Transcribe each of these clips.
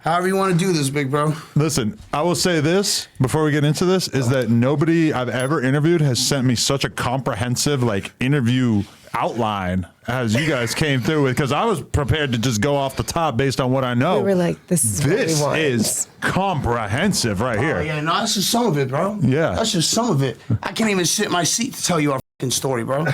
However you want to do this, big bro. Listen, I will say this before we get into this is that nobody I've ever interviewed has sent me such a comprehensive interview outline as you guys came through with, because I was prepared to just go off the top based on what I know. We were like, this is comprehensive right here. Oh, yeah, no, that's just some of it, bro. Yeah. That's just some of it. I can't even sit in my seat to tell you our fucking story, bro.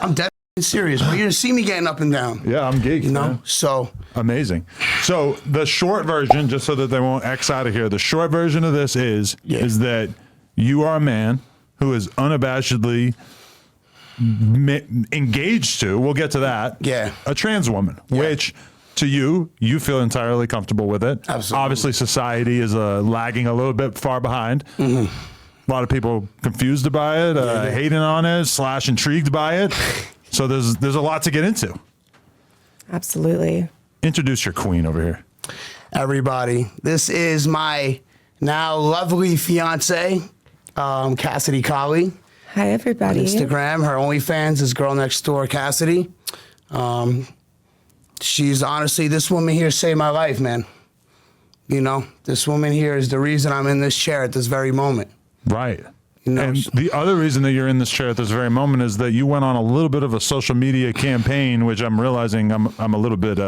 I'm dead serious, bro. You're going to see me getting up and down. Yeah, I'm geeked, You know? man. So. Amazing. So the short version, just so that they won't X out of here, the short version of this is that you are a man who is unabashedly engaged to, we'll get to that, a trans woman, which to you feel entirely comfortable with it. Absolutely. Obviously, society is lagging a little bit far behind. Mm-hmm. A lot of people confused by it, hating on it, / intrigued by it. So there's a lot to get into. Absolutely. Introduce your queen over here. Everybody, this is my now lovely fiance, Cassidy Collie. Hi, everybody. On Instagram, her OnlyFans is Girl Next Door Cassidy. She's honestly, this woman here saved my life, man. You know, this woman here is the reason I'm in this chair at this very moment. Right. You know, and the other reason that you're in this chair at this very moment is that you went on a little bit of a social media campaign, which I'm realizing I'm a little bit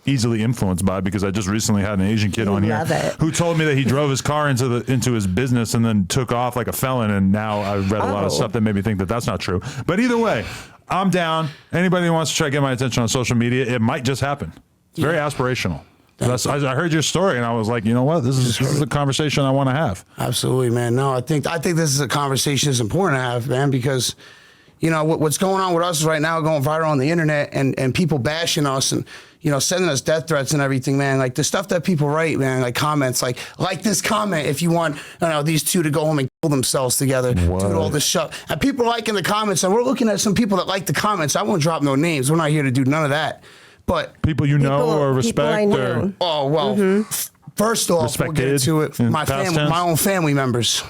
easily influenced by, because I just recently had an Asian kid on here who told me that he drove his car into his business and then took off like a felon. And now I've read a lot of stuff that made me think that that's not true. But either way, I'm down. Anybody who wants to try to get my attention on social media, it might just happen. It's very aspirational. I heard your story and I was like, you know what? This is a conversation I want to have. Absolutely, man. No, I think this is a conversation that's important to have, man, because you know what's going on with us right now, going viral on the internet, and people bashing us and sending us death threats and everything, man. Like the stuff that people write, man, like comments, like this comment if you want these two to go home and kill themselves together, do all this stuff, and people are liking the comments, and we're looking at some people that like the comments. I won't drop no names. We're not here to do none of that. But people or respect, or first off, we'll get into it. My own family members.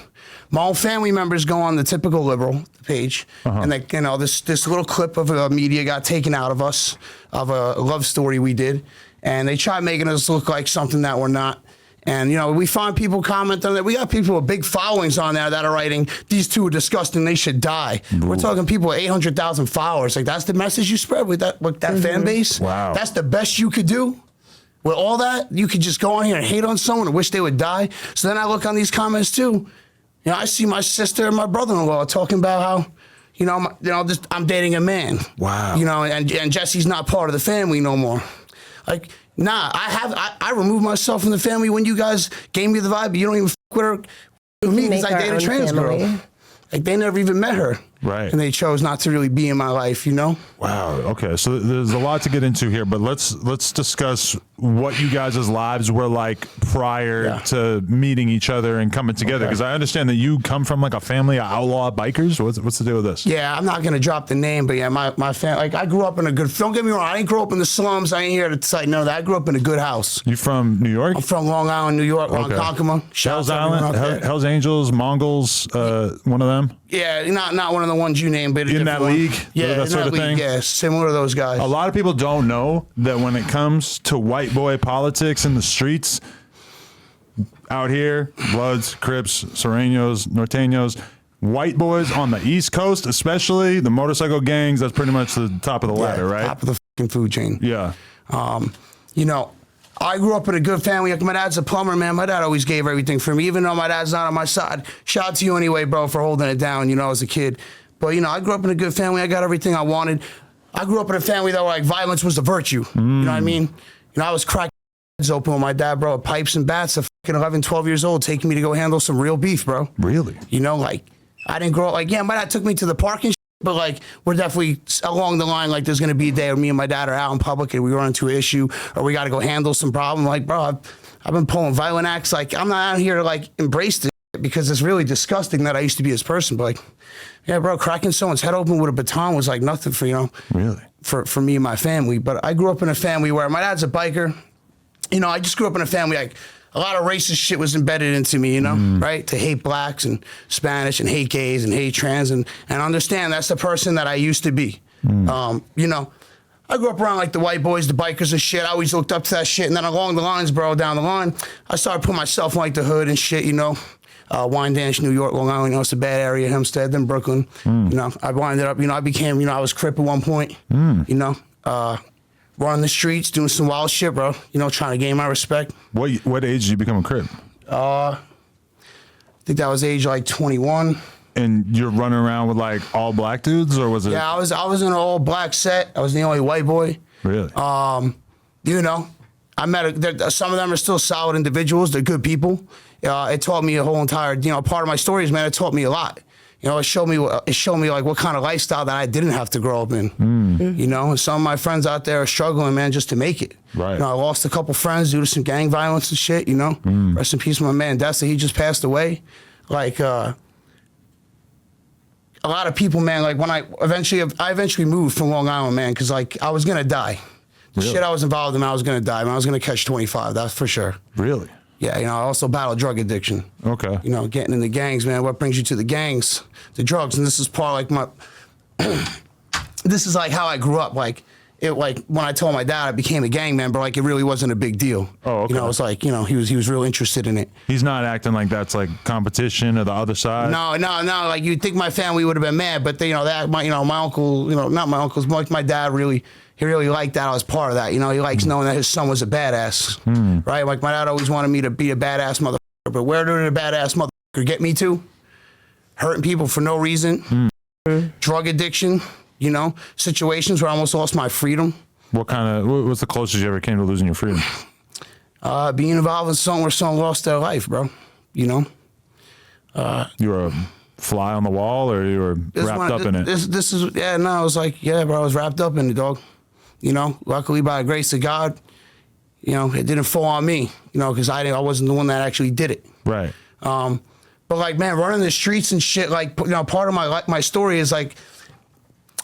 My own family members go on the typical liberal page, and this little clip of a media got taken out of us of a love story we did, and they tried making us look like something that we're not. And we find people comment on that. We got people with big followings on there that are writing, "These two are disgusting. They should die." Ooh. We're talking people with 800,000 followers. Like that's the message you spread with that fan base. Wow, that's the best you could do. With all that, you could just go on here and hate on someone and wish they would die. So then I look on these comments too. I see my sister and my brother-in-law talking about how, I'm dating a man. Wow. And Jesse's not part of the family no more. Like, nah, I removed myself from the family when you guys gave me the vibe. You don't even with her with me because I date a trans girl. Like they never even met her. Right. And they chose not to really be in my life, Wow. Okay. So there's a lot to get into here, but let's discuss what you guys' lives were like prior to meeting each other and coming together. Because I understand that you come from like a family of outlaw bikers. What's the deal with this? Yeah, I'm not gonna drop the name, but yeah, my family. Like I grew up in a good. Don't get me wrong. I didn't grow up in the slums. I ain't here to say no. That I grew up in a good house. You from New York? I'm from Long Island, New York. Ronkonkoma. Hell's Island, Hell's Angels, Mongols. One of them. Yeah, not one of the ones you named, but in that league, that sort of thing. Yeah, similar to those guys. A lot of people don't know that when it comes to white boy politics in the streets out here, Bloods, Crips, Sureños, Norteños, white boys on the East Coast, especially the motorcycle gangs, that's pretty much the top of the ladder, right? Top of the fucking food chain. Yeah. I grew up in a good family. Like my dad's a plumber, man. My dad always gave everything for me, even though my dad's not on my side. Shout out to you anyway, bro, for holding it down, as a kid. But, I grew up in a good family. I got everything I wanted. I grew up in a family that like violence was a virtue. You know what I mean? I was cracking heads open with my dad, bro, with pipes and bats at fucking 11, 12 years old, taking me to go handle some real beef, bro. Really? I didn't grow up my dad took me to the park and but we're definitely along the line, there's going to be a day where me and my dad are out in public and we run into an issue or we got to go handle some problem. Bro, I've been pulling violent acts. I'm not out here to embrace this because it's really disgusting that I used to be this person. But yeah, bro, cracking someone's head open with a baton was nothing for, really for me and my family. But I grew up in a family where my dad's a biker. I just grew up in a family a lot of racist shit was embedded into me, right? To hate blacks and Spanish and hate gays and hate trans and understand that's the person that I used to be. I grew up around like the white boys, the bikers and shit. I always looked up to that shit. And then along the lines, bro, down the line, I started putting myself in like the hood and shit, you know. Wyandanch, New York, Long Island, you know, it's a bad area, Hempstead, then Brooklyn. You know, I winded up, you know, I became, you know, I was crip at one point, you know, running the streets, doing some wild shit, bro, you know, trying to gain my respect. What age did you become a crip? I think that was age like 21. And you're running around with like all black dudes, or was it? Yeah, I was in an all black set. I was the only white boy. Really? You know, I met some of them are still solid individuals. They're good people. It taught me a whole entire, you know, part of my story is, man, it taught me a lot. You know, it showed me like what kind of lifestyle that I didn't have to grow up in. You know, and some of my friends out there are struggling, man, just to make it. Right. You know, I lost a couple friends due to some gang violence and shit. You know, rest in peace, my man Jesse. He just passed away. Like a lot of people, man. Like when I eventually moved from Long Island, man, because like I was gonna die. The Really? shit I was involved in, I was gonna die. Man, I was gonna catch 25. That's for sure. Really? Yeah, you know, I also battle drug addiction. Okay. You know, getting in the gangs, man. What brings you to the gangs? The drugs, and this is part of like my. This is like how I grew up. Like it, like when I told my dad I became a gang member, like it really wasn't a big deal. Oh, okay. You know, it's like, you know, he was real interested in it. He's not acting like that's like competition or the other side. No. Like you'd think my family would have been mad, but they, you know, that my uncle, you know, not my uncles, my dad really. He really liked that I was part of that. You know, he likes knowing that his son was a badass, right? Like my dad always wanted me to be a badass motherfucker, but where did a badass motherfucker get me to? Hurting people for no reason, drug addiction, you know, situations where I almost lost my freedom. What's the closest you ever came to losing your freedom? Being involved in something where someone lost their life, bro, you know? You were a fly on the wall, or you were wrapped up in it? This is, yeah, no, I was like, yeah, bro, I was wrapped up in it, dog. You know, luckily by the grace of God, you know, it didn't fall on me, you know, because I wasn't the one that actually did it. Right. But like, man, running the streets and shit, like, you know, part of my story is like,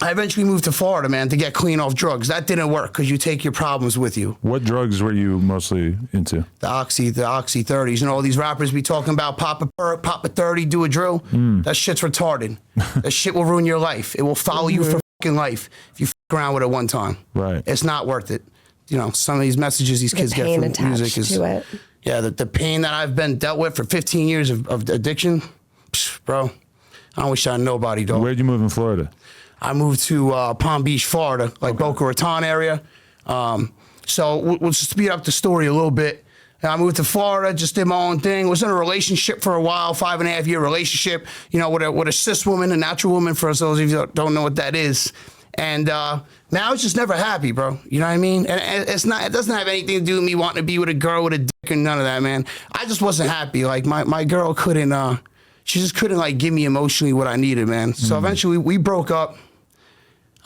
I eventually moved to Florida, man, to get clean off drugs. That didn't work because you take your problems with you. What drugs were you mostly into? The Oxy 30s. You know, all these rappers be talking about pop a 30, do a drill. That shit's retarded. That shit will ruin your life. It will follow you for fucking life if you fuck around with it one time. Right. It's not worth it. You know, some of these messages these kids get from music is, yeah, the pain that I've been dealt with for 15 years of addiction, bro, I wish I had nobody, dog. Where'd you move in Florida? I moved to Palm Beach, Florida, like Boca Raton area. So we'll speed up the story a little bit. I moved to Florida, just did my own thing. Was in a relationship for a while, 5.5 year relationship, you know, with a cis woman, a natural woman, for those of you that don't know what that is. And man, I was just never happy, bro. You know what I mean? And it doesn't have anything to do with me wanting to be with a girl with a dick and none of that, man. I just wasn't happy. Like my girl couldn't, she just couldn't like give me emotionally what I needed, man. So eventually we broke up.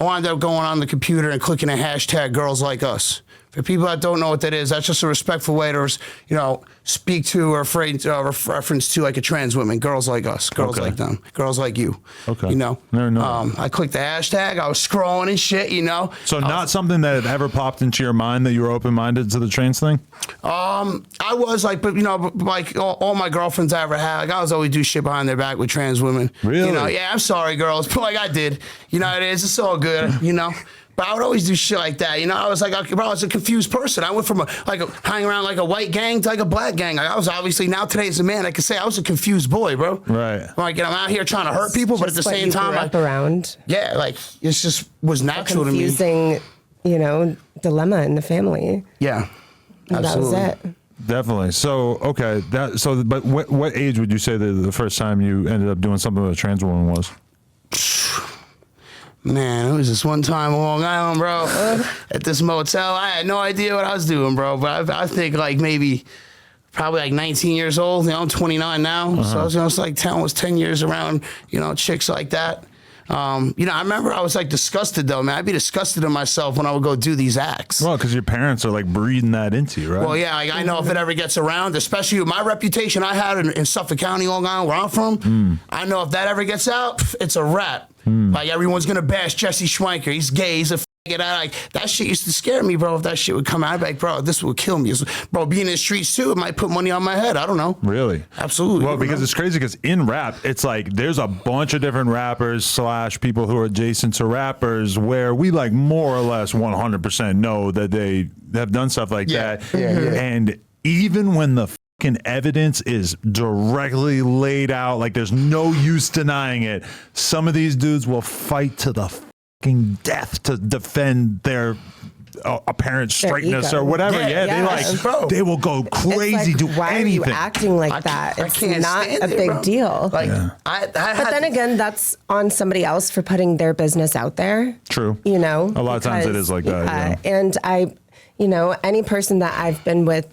I wound up going on the computer and clicking a hashtag girls like us. For people that don't know what that is, that's just a respectful way to, you know, speak to or reference to like a trans woman. Girls like us, girls like them, girls like you. Okay. You know, No. I clicked the hashtag. I was scrolling and shit. You know. So not something that had ever popped into your mind that you were open-minded to the trans thing? I was like, but you know, like all my girlfriends I ever had, like I was always do shit behind their back with trans women. Really? You know, yeah, I'm sorry, girls, but like I did. You know, it is. It's all good. You know. But I would always do shit like that, you know. I was like, bro, I was a confused person. I went from hanging around like a white gang to like a black gang. Like, I was obviously, now today as a man, I can say I was a confused boy, bro. Right. Like, I'm out here trying to hurt people, but at the same time, around. Yeah, like it just was natural to me. Confusing, you know, dilemma in the family. Yeah, absolutely. That was it. Definitely. So, okay. But what age would you say the first time you ended up doing something with a trans woman was? Man, it was this one time on Long Island, bro, at this motel. I had no idea what I was doing, bro. But I think like probably like 19 years old. You know, I'm 29 now. So I was, you know, it's like 10 years around, you know, chicks like that. You know, I remember I was like disgusted though, man. I'd be disgusted in myself when I would go do these acts. Well, because your parents are like breeding that into you, right? Well, yeah, like, I know if it ever gets around, especially with my reputation I had in Suffolk County, Long Island, where I'm from, I know if that ever gets out, it's a wrap. Like everyone's gonna bash Jesse Schwenker. He's gay. He's a get out. Like, that shit used to scare me, bro. If that shit would come out, I'd be like, bro, this would kill me. Bro, being in the streets too, it might put money on my head. I don't know. Really? Absolutely. Well, because it's crazy because in rap, it's like there's a bunch of different rappers / people who are adjacent to rappers where we like more or less 100% know that they have done stuff like that. Yeah. And even when the evidence is directly laid out, like there's no use denying it, some of these dudes will fight to the death to defend their apparent straightness or whatever. They will go crazy, do why anything. Are you acting like that? It's not a big deal. Like, but then again, that's on somebody else for putting their business out there. True. You know, a lot of times it is like that. And I, any person that I've been with,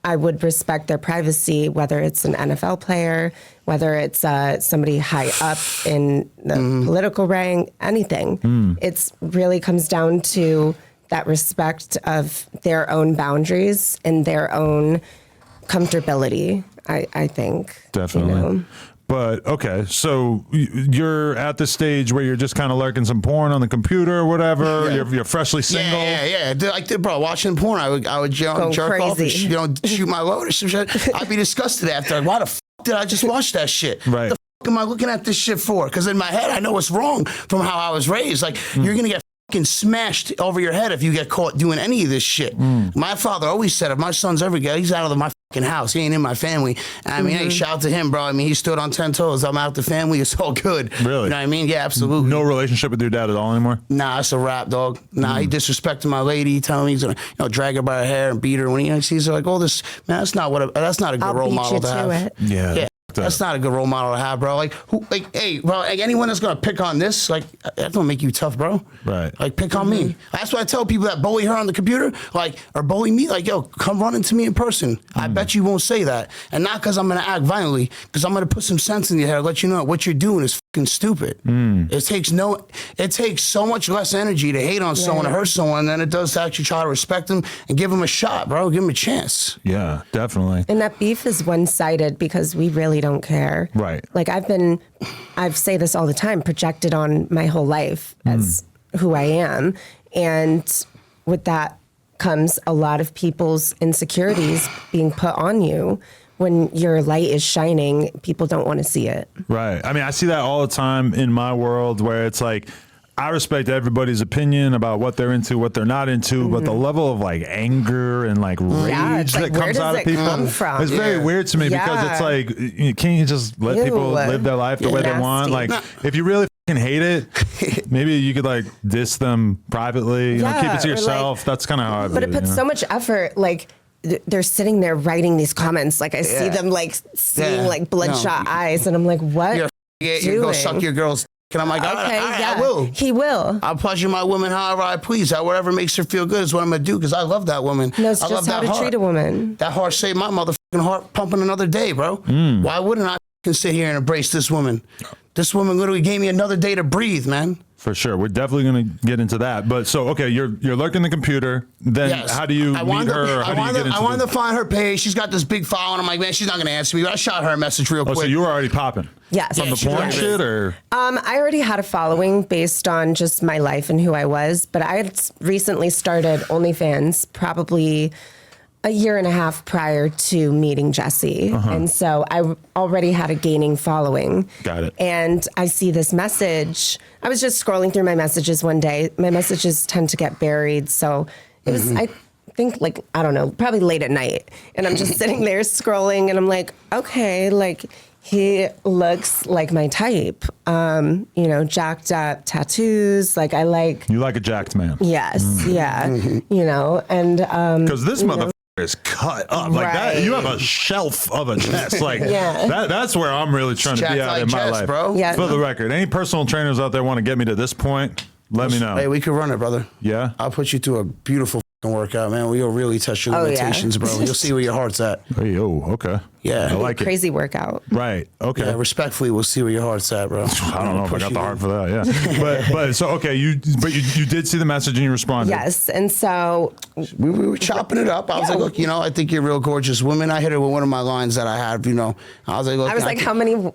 I would respect their privacy, whether it's an NFL player, whether it's somebody high up in the political rank, anything. It's really comes down to that respect of their own boundaries and their own comfortability, I think. Definitely. But okay, so you're at the stage where you're just kind of lurking some porn on the computer or whatever. Yeah. You're freshly single. Yeah. Like, bro, watching porn, I would jerk off and shoot my load or some shit. I'd be disgusted after. Like, why the f did I just watch that shit? Right. The f am I looking at this shit for? Because in my head, I know what's wrong from how I was raised. Like, you're gonna get fucking smashed over your head if you get caught doing any of this shit. My father always said, if my son's ever he's out of my fucking house. He ain't in my family. I mean, hey, shout out to him, bro. I mean, he stood on 10 toes. I'm out the family. It's all good. Really? You know what I mean? Yeah, absolutely. No relationship with your dad at all anymore? Nah, it's a rap, dog. Nah, he disrespected my lady, telling me he's gonna, drag her by her hair and beat her when he sees her. Like, all this, man, that's not a good role model to have. Yeah. That's not a good role model to have, bro. Like, hey, bro, like anyone that's gonna pick on this, like, that don't make you tough, bro. Right. Like, pick on me. That's why I tell people that bully her on the computer, like, or bully me, like, yo, come run into me in person. I bet you won't say that. And not because I'm gonna act violently, because I'm gonna put some sense in your head, let you know what you're doing is fucking stupid. It takes so much less energy to hate on someone, to hurt someone, than it does to actually try to respect them and give them a shot, bro. Give them a chance. Yeah, definitely. And that beef is one-sided because we really don't care. Right. Like, I say this all the time, projected on my whole life as who I am. And with that comes a lot of people's insecurities being put on you. When your light is shining, people don't want to see it. Right. I mean, I see that all the time in my world where it's like, I respect everybody's opinion about what they're into, what they're not into, but the level of like anger and like rage that comes out of people is very weird to me because it's like, can't you just let people live their life the way they want? Like, if you really fucking hate it, maybe you could like diss them privately, keep it to yourself. Like, that's kind of how I. But it puts so much effort, like. They're sitting there writing these comments. Like, I see them like seeing like bloodshot eyes, and I'm like, what? You're gonna suck your girl's. And I'm like, okay, I will. He will. I'll pleasure my woman however I please. Whatever makes her feel good is what I'm gonna do because I love that woman. Knows just how to treat a woman. That heart saved my motherfucking heart pumping another day, bro. Why wouldn't I sit here and embrace this woman? This woman literally gave me another day to breathe, man. For sure. We're definitely going to get into that. But so, okay, you're lurking the computer. Then how do you meet her? I wanted to find her page. She's got this big following. I'm like, man, she's not going to answer me. But I shot her a message real quick. So you were already popping? Yes. From the porn shit or? I already had a following based on just my life and who I was. But I had recently started OnlyFans probably a year and a half prior to meeting Jesse. And so I already had a gaining following. Got it. And I see this message. I was just scrolling through my messages one day. My messages tend to get buried. So it was, I think like, I don't know, probably late at night. And I'm just sitting there scrolling and I'm like, okay, like he looks like my type. Jacked up tattoos. Like I like. You like a jacked man. Yes. Yeah. And. Because this motherfucker is cut up like that. You have a shelf of a chest. Like that's where I'm really trying to be at in my life, bro. Yeah. For the record, any personal trainers out there want to get me to this point, let me know. Hey, we could run it, brother. Yeah. I'll put you through a beautiful workout, man. We'll really test your limitations, bro. You'll see where your heart's at. Hey, okay. Yeah. I like crazy workout. Right. Okay. Yeah, respectfly, we'll see where your heart's at, bro. I don't know if I got the heart for that. Yeah. but so okay, you did see the message and you responded. Yes, and so we were chopping it up. I was like, look, I think you're a real gorgeous woman. I hit her with one of my lines that I had. I was like, look, how many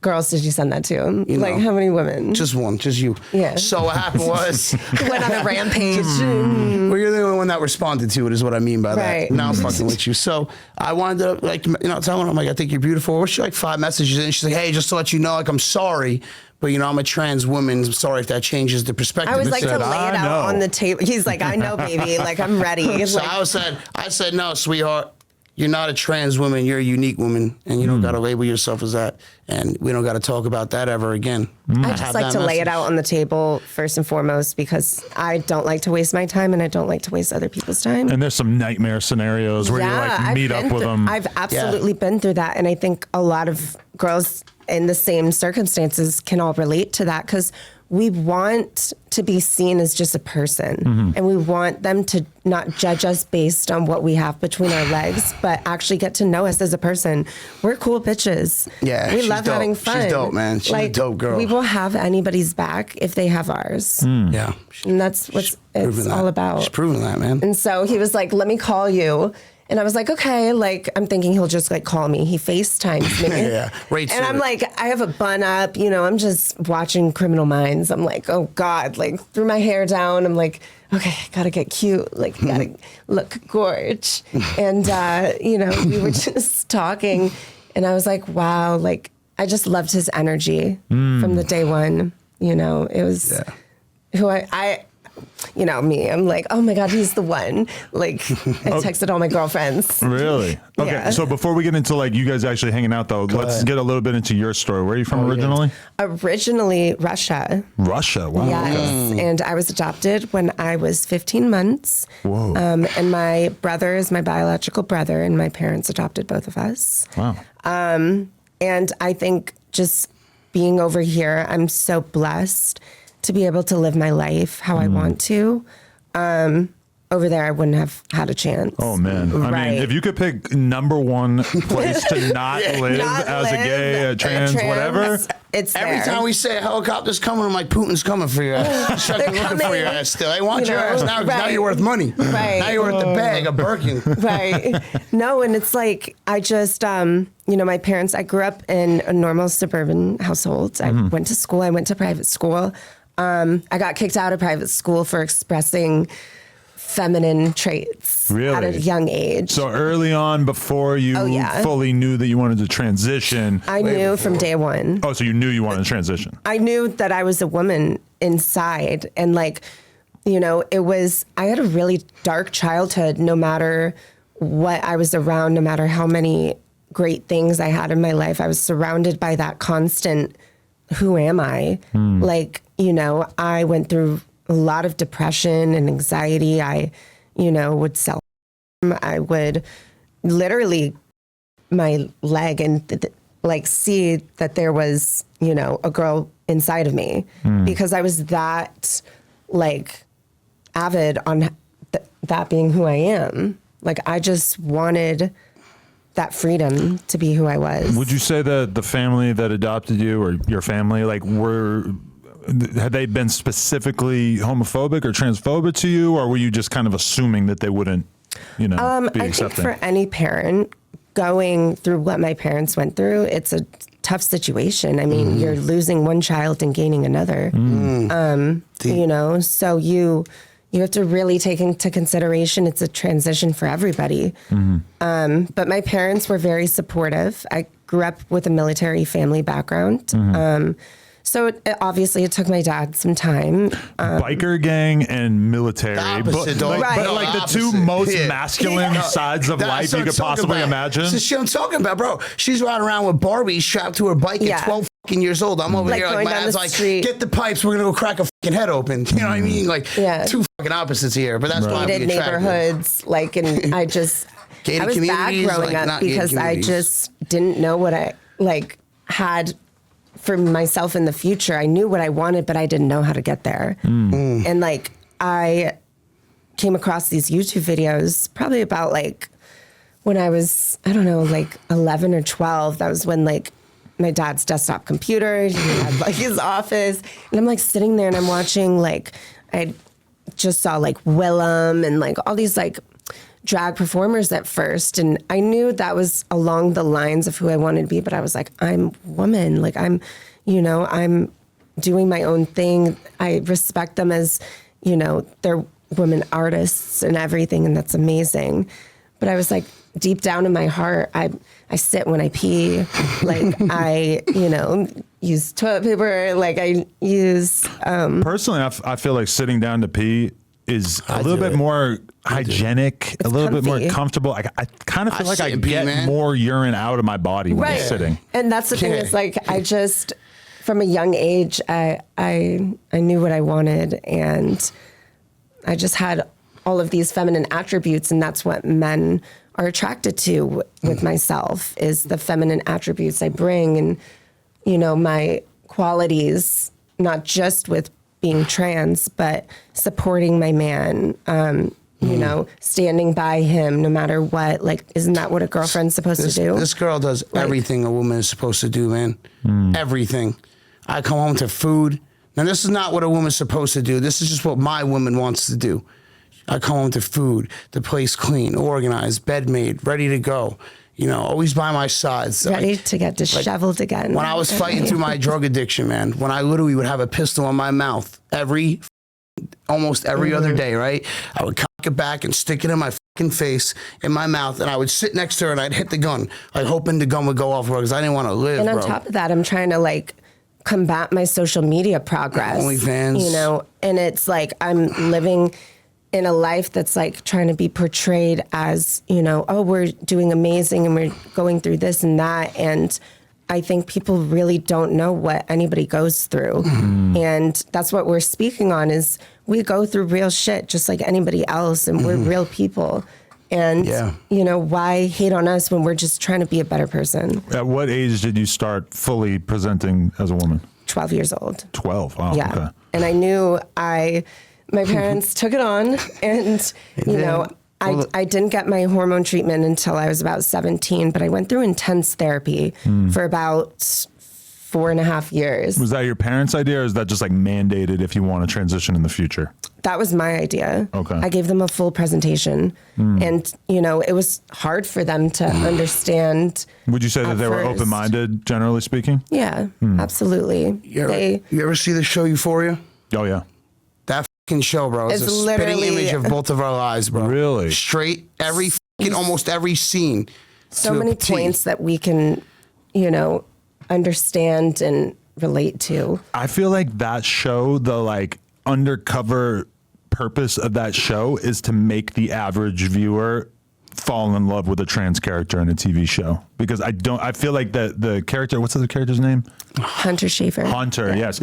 girls did you send that to? Like, how many women? Just one, just you. Yeah. So what happened was... went on a rampage. Well, you're the only one that responded to it, is what I mean by Right. that. Now I'm fucking with you. So I wanted to, like, telling her, I'm like, I think you're beautiful. She like 5 messages in, and she's like, hey, just to let you know, like, I'm sorry, but, I'm a trans woman. I'm sorry if that changes the perspective. I was like, to lay it I know. out on the table. He's like, I know, baby. Like, I'm ready. So Like, I said, no, sweetheart, you're not a trans woman. You're a unique woman, and you don't got to label yourself as that. And we don't got to talk about that ever again. I just like to lay it out on the table first and foremost, because I don't like to waste my time, and I don't like to waste other people's time. And there's some nightmare scenarios where you like meet up with them. I've absolutely been through that, and I think a lot of girls in the same circumstances can all relate to that, because we want to be seen as just a person, and we want them to not judge us based on what we have between our legs, but actually get to know us as a person. We're cool bitches. Yeah, we she's love dope. having fun. She's dope, man. She's a dope girl. We will have anybody's back if they have ours. Yeah. And that's what it's all about. She's proving that, man. And so he was like, let me call you. And I was like, okay, like, I'm thinking he'll just like call me. He FaceTimes me. Yeah, right. And I'm like, I have a bun up, I'm just watching Criminal Minds. I'm like, oh God, like threw my hair down. I'm like, okay, gotta get cute. Like, gotta look gorge. And, we were just talking, and I was like, wow, like, I just loved his energy from the day one. It was who I me, I'm like, oh my God, he's the one. Like, I texted all my girlfriends. Really? Okay. Yeah. So before we get into like you guys actually hanging out though, let's get a little bit into your story. Where are you from originally? Originally, Russia. Russia. Wow. Yes. Okay. And I was adopted when I was 15 months. Whoa. And my brother is my biological brother, and my parents adopted both of us. Wow. And I think just being over here, I'm so blessed to be able to live my life how I want to. Over there, I wouldn't have had a chance. Oh man. I mean, if you could pick number one place to not live as a gay, a trans, whatever. It's Every there. time we say a helicopter's coming, I'm like, Putin's coming for your ass. They're looking for your ass still. They want your ass now, 'cause now you're worth money. Right. Now you're worth the bag of Birkin. Right. No, and it's like, I just, my parents, I grew up in a normal suburban household. I went to school. I went to private school. I got kicked out of private school for expressing feminine traits at a young age. So early on, before you fully knew that you wanted to transition. I knew from day one. Oh, so you knew you wanted to transition. I knew that I was a woman inside. And like, I had a really dark childhood, no matter what I was around, no matter how many great things I had in my life. I was surrounded by that constant, who am I? Like, I went through a lot of depression and anxiety. I, would I would literally my leg and see that there was, a girl inside of me because I was that avid on that being who I am. Like, I just wanted that freedom to be who I was. Would you say that the family that adopted you, or your family, had they been specifically homophobic or transphobic to you, or were you just kind of assuming that they wouldn't, be accepting? I think for any parent going through what my parents went through, it's a tough situation. I mean, you're losing one child and gaining another. So you have to really take into consideration it's a transition for everybody. But my parents were very supportive. I grew up with a military family background. So obviously it took my dad some time. Biker gang and military, but like the two most masculine sides of life you could possibly imagine. This is shit I'm talking about, bro. She's riding around with Barbie strapped to her bike at 12 fucking years old. I'm over here like my dad's like, get the pipes, we're gonna go crack a fucking head open. You know what I mean? Like two fucking opposites here, but that's why we neighborhoods, and I was bad growing up because I just didn't know what I had for myself in the future. I knew what I wanted, but I didn't know how to get there. And I came across these YouTube videos probably about when I was, 11 or 12. That was when my dad's desktop computer, he had his office, and I'm sitting there and I'm watching I just saw Willem and all these drag performers at first, and I knew that was along the lines of who I wanted to be, but I was like, I'm woman. Like I'm doing my own thing. I respect them as, they're women artists and everything, and that's amazing. But I was like, deep down in my heart, I sit when I pee, like I, use toilet paper, like I use. Personally, I feel like sitting down to pee is a little bit more hygienic, a little bit more comfortable. I kind of feel like I get more urine out of my body when I'm sitting. And that's the thing is like, I just, from a young age, I knew what I wanted, and I just had all of these feminine attributes, and that's what men are attracted to with myself, is the feminine attributes I bring, and my qualities, not just with being trans, but supporting my man, standing by him no matter what. Like, isn't that what a girlfriend's supposed to do? This girl does everything a woman is supposed to do, man. Everything. I come home to food. Now, this is not what a woman's supposed to do. This is just what my woman wants to do. I come home to food, the place clean, organized, bed made, ready to go. Always by my side. Ready to get disheveled again. When I was fighting through my drug addiction, man, when I literally would have a pistol in my mouth almost every other day, right? I would cock it back and stick it in my fucking face, in my mouth, and I would sit next to her and I'd hit the gun, like hoping the gun would go off because I didn't want to live, And on top of that, I'm trying to combat my social media progress. OnlyFans. And it's like I'm living in a life that's like trying to be portrayed as, oh, we're doing amazing and we're going through this and that. And I think people really don't know what anybody goes through. And that's what we're speaking on, is we go through real shit just like anybody else, and we're real people. And, why hate on us when we're just trying to be a better person? At what age did you start fully presenting as a woman? 12 years old. 12, wow. Yeah. Okay. And I knew my parents took it on, and, I didn't get my hormone treatment until I was about 17, but I went through intense therapy for about 4.5 years. Was that your parents' idea, or is that just mandated if you want to transition in the future? That was my idea. Okay. I gave them a full presentation, and, it was hard for them to understand. Would you say that they were open-minded, generally speaking? Yeah, absolutely. You ever see the show Euphoria? Oh, yeah. That fucking show, bro. It's a spitting image of both of our lives, bro. Really? Straight, almost every scene. So many points that we can, understand and relate to. I feel like that show, the undercover purpose of that show is to make the average viewer fall in love with a trans character in a TV show, because I feel like the character, what's the character's name? Hunter Schafer. Hunter, yes.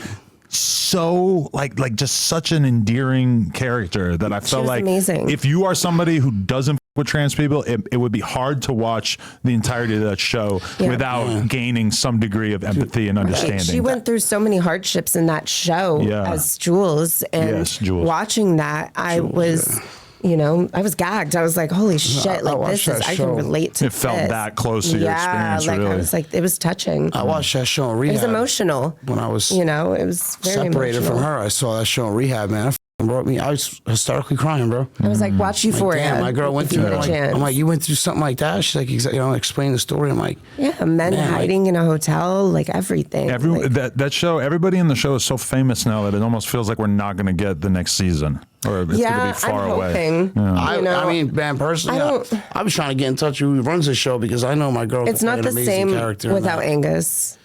So just such an endearing character that I felt like amazing. If you are somebody who doesn't with trans people, it would be hard to watch the entirety of that show without gaining some degree of empathy and understanding. She went through so many hardships in that show as Jules, and watching that, I was I was gagged. I was like, holy shit, I can relate to this. It felt that close to your experience, really. I was like, it was touching. I watched that show in rehab. It was emotional. When I was, it was very separated emotional. from her, I saw that show in rehab, man. Brought me. I was hysterically crying, bro. I was like, watch Euphoria. Damn, my girl went through it. I'm like, you went through something like that? She's like, explain the story. I'm like, men hiding in a hotel, everything. That show, everybody in the show is so famous now that it almost feels like we're not going to get the next season, or it's going to be far away. Hoping, I mean, man, personally, I was trying to get in touch with who runs the show, because I know my girl. It's not the same without Angus.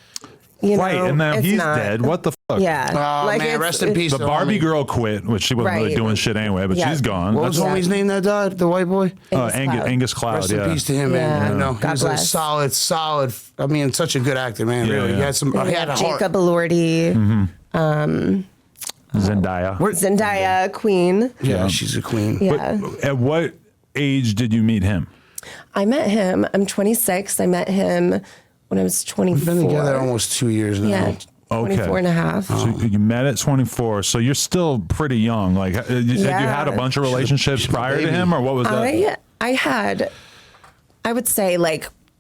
And now he's dead. What the fuck? Yeah. Oh, man, rest in peace. The Barbie girl quit, which she wasn't really doing shit anyway, but she's gone. What was the homie's name that died? The white boy? Angus Cloud. Rest in peace to him, man. He was a solid, such a good actor, man. Really. He had some, he had a heart. Jacob Elordi. Zendaya, queen. Yeah, she's a queen. Yeah. But at what age did you meet him? I met him. I'm 26. I met him when I was 24. We've been together almost 2 years now. Yeah, 24 and a half. So you met at 24, so you're still pretty young. Had you had a bunch of relationships prior to him, or what was that? I would say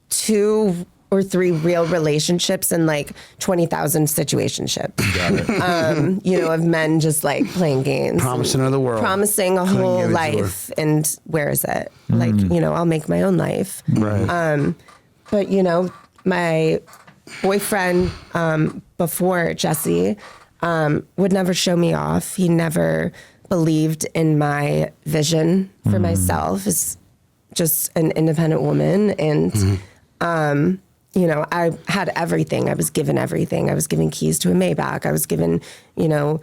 2 or 3 real relationships and like 20,000 situationships. You know, of men just like playing games. Promising of the world. Promising a whole life. And where is it? Like, you know, I'll make my own life. Right. But, you know, my boyfriend before Jesse would never show me off. He never believed in my vision for myself as just an independent woman. And, you know, I had everything. I was given everything. I was given keys to a Maybach. I was given, you know,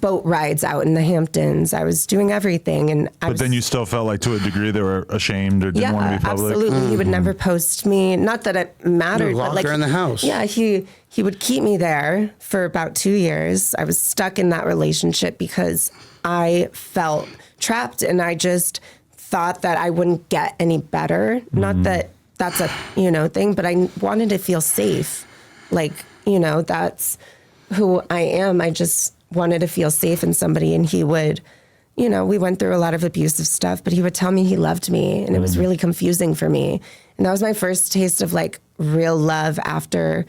boat rides out in the Hamptons. I was doing everything. But then you still felt like to a degree they were ashamed or didn't want to be public? Absolutely. He would never post me. Not that it mattered. Lock but like, her in the house. Yeah, he would keep me there for about 2 years. I was stuck in that relationship because I felt trapped and I just thought that I wouldn't get any better. Not that that's a, you know, thing, but I wanted to feel safe. Like, you know, that's who I am. I just wanted to feel safe in somebody. And he would, you know, we went through a lot of abusive stuff, but he would tell me he loved me. And it was really confusing for me. And that was my first taste of like real love after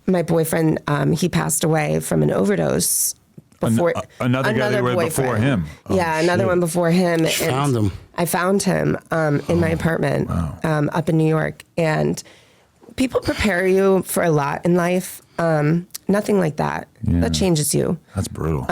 my boyfriend, he passed away from an overdose. Before another guy they were before him. Another one before him. Found him. I found him in my apartment up in New York. And people prepare you for a lot in life. Nothing like that. Yeah. That changes you. That's brutal.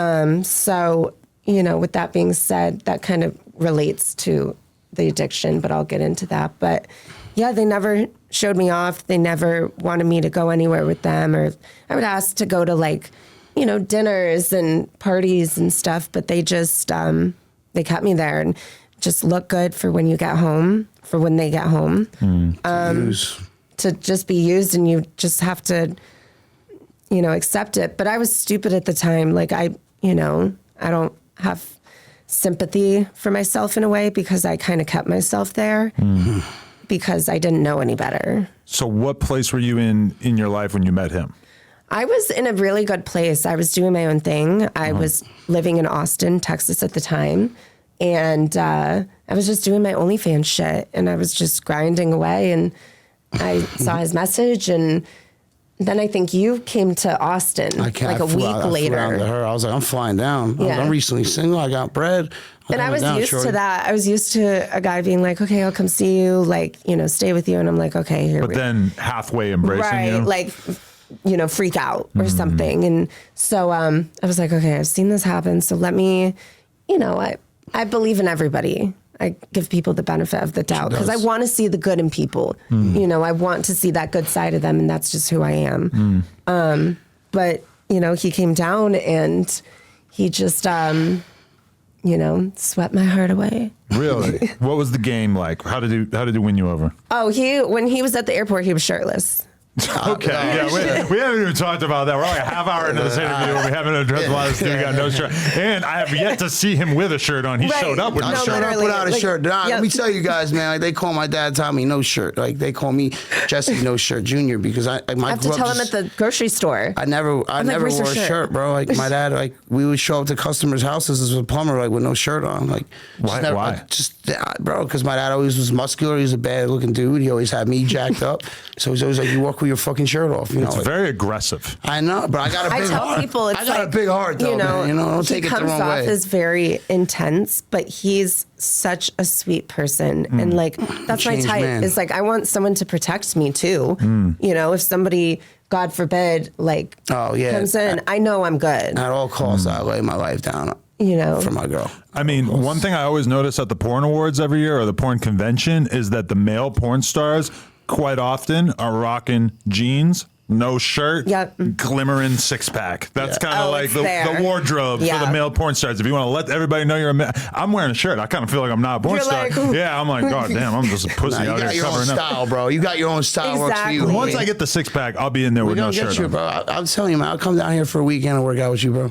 So, you know, with that being said, that kind of relates to the addiction, but I'll get into that. But yeah, they never showed me off. They never wanted me to go anywhere with them. Or I would ask to go to like, you know, dinners and parties and stuff, but they just, they kept me there and just look good for when you get home, for when they get home. To just be used, and you just have to, you know, accept it. But I was stupid at the time. Like I don't have sympathy for myself in a way because I kind of kept myself there because I didn't know any better. So what place were you in your life when you met him? I was in a really good place. I was doing my own thing. I was living in Austin, Texas at the time. And I was just doing my OnlyFans shit. And I was just grinding away. And I saw his message. And then I think you came to Austin like a week later. I was like, I'm flying down. I'm recently single. I got bread. And I was used to that. I was used to a guy being like, okay, I'll come see you, like, you know, stay with you. And I'm like, okay, here we go. But then halfway embracing you? Right, like, you know, freak out or something. And so I was like, okay, I've seen this happen. So let me, you know, I believe in everybody. I give people the benefit of the doubt because I want to see the good in people. You know, I want to see that good side of them, and that's just who I am. But, you know, he came down and he just, you know, swept my heart away. Really? What was the game like? How did he win you over? Oh, when he was at the airport, he was shirtless. Okay, we haven't even talked about that. We're like a half hour into this interview and we haven't addressed why this dude got no shirt. And I have yet to see him with a shirt on. He showed up with a shirt. I put out a shirt. Let me tell you guys, man, like, they call my dad Tommy No Shirt. Like they call me Jesse No Shirt Jr. because I have to tell him at the grocery store. I never wore a shirt, bro. Like my dad, like we would show up to customers' houses as a plumber, like with no shirt on. Like why? Bro, because my dad always was muscular. He was a bad looking dude. He always had me jacked up. So he's always like, you walk with your fucking shirt off. You know, it's very aggressive. I know, but I got a big heart. People, I got a big heart, though, man. You know, don't take it the wrong way. He comes off as very intense, but he's such a sweet person. And like, that's my type. Man. It's like, I want someone to protect me too. You know, if somebody, God forbid, like comes in, I know I'm good. At all costs, I lay my life down. You know, for my girl. I mean, one thing I always notice at the porn awards every year or the porn convention is that the male porn stars quite often are rocking jeans, no shirt, glimmering six-pack. That's kind of like the wardrobe for the male porn stars. If you want to let everybody know you're a man, I'm wearing a shirt. I kind of feel like I'm not a porn star. Like, yeah, I'm like, God damn, I'm just a pussy out here covering up. You got your own style, bro. You got your own style. Works for you. Once I get the six-pack, I'll be in there with no shirt on. Bro. I'm telling you, man, I'll come down here for a weekend and work out with you, bro.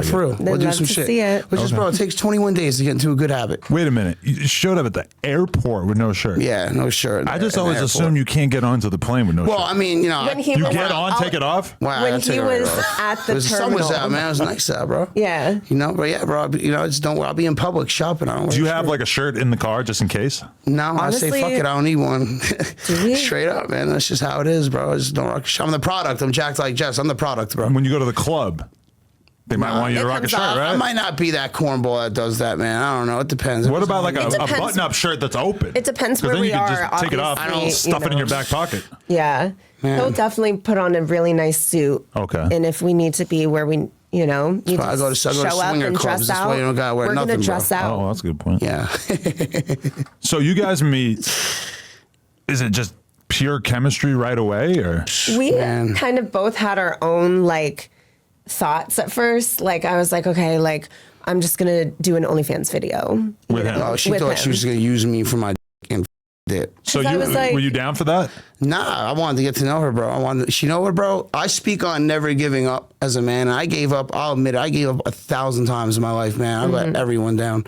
For real. We'll do some shit. Which is, bro, it takes 21 days to get into a good habit. Wait a minute. You showed up at the airport with no shirt. Yeah, no shirt. I just always assume you can't get onto the plane with no shirt. Well, I mean, you know, when he went get on, take it off? Wow, when he was at the sun was terminal. out, man. It was nice out, bro. Yeah. You know, but yeah, bro. You know, just don't. I'll be in public shopping. I don't. Do you have like a shirt in the car just in case? No, Honestly, I say fuck it. I don't need one. Do we? Straight up, man. That's just how it is, bro. I just don't rock. I'm the product. I'm jacked like Jess. I'm the product, bro. When you go to the club, they might want you to rock a shirt, right? I might not be that cornball that does that, man. I don't know. It depends. What about like a button-up shirt that's open? It depends where then we you can are. just take it off, stuff it in your back pocket. Yeah. Man. He'll definitely put on a really nice suit. Okay. And if we need to be where we, need to I go to show up swinger and clubs. dress That's out, why you don't gotta wear we're nothing, going to dress bro. out. Oh, that's a good point. Yeah. So you guys meet, is it just pure chemistry right away, or? We Man. kind of both had our own, like, thoughts at first. Like, I was like, okay, like, I'm just going to do an OnlyFans video. With him? Oh, she With thought him. she was going to use me for my and it. So I was like- were you down for that? Nah, I wanted to get to know her, bro. She know what, bro? I speak on never giving up as a man. I gave up, I'll admit it, I gave up 1,000 times in my life, man. I let everyone down.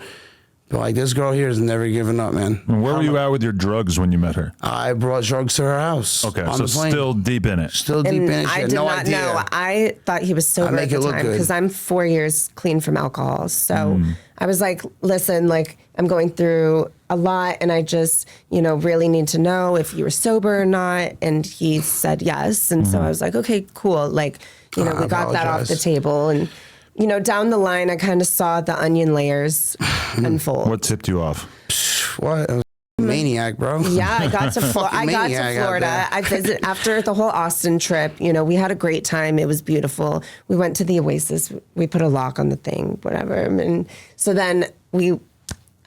But like this girl here has never given up, man. And where were you at with your drugs when you met her? I brought drugs to her house. Okay, on so the plane. still deep in it. Still deep And in it. She I had did no not idea. know. I thought he was sober make at the it look time good. because I'm 4 years clean from alcohol. So I was like, listen, like I'm going through a lot and I just, really need to know if you were sober or not. And he said yes. And so I was like, okay, cool. Like, we got that off the apologize. table. And, down the line, I kind of saw the onion layers unfold. What tipped you off? What? I was a maniac, bro. Yeah, I got to Fucking maniac out Florida. there. I visited after the whole Austin trip. We had a great time. It was beautiful. We went to the Oasis. We put a lock on the thing, whatever. And so then we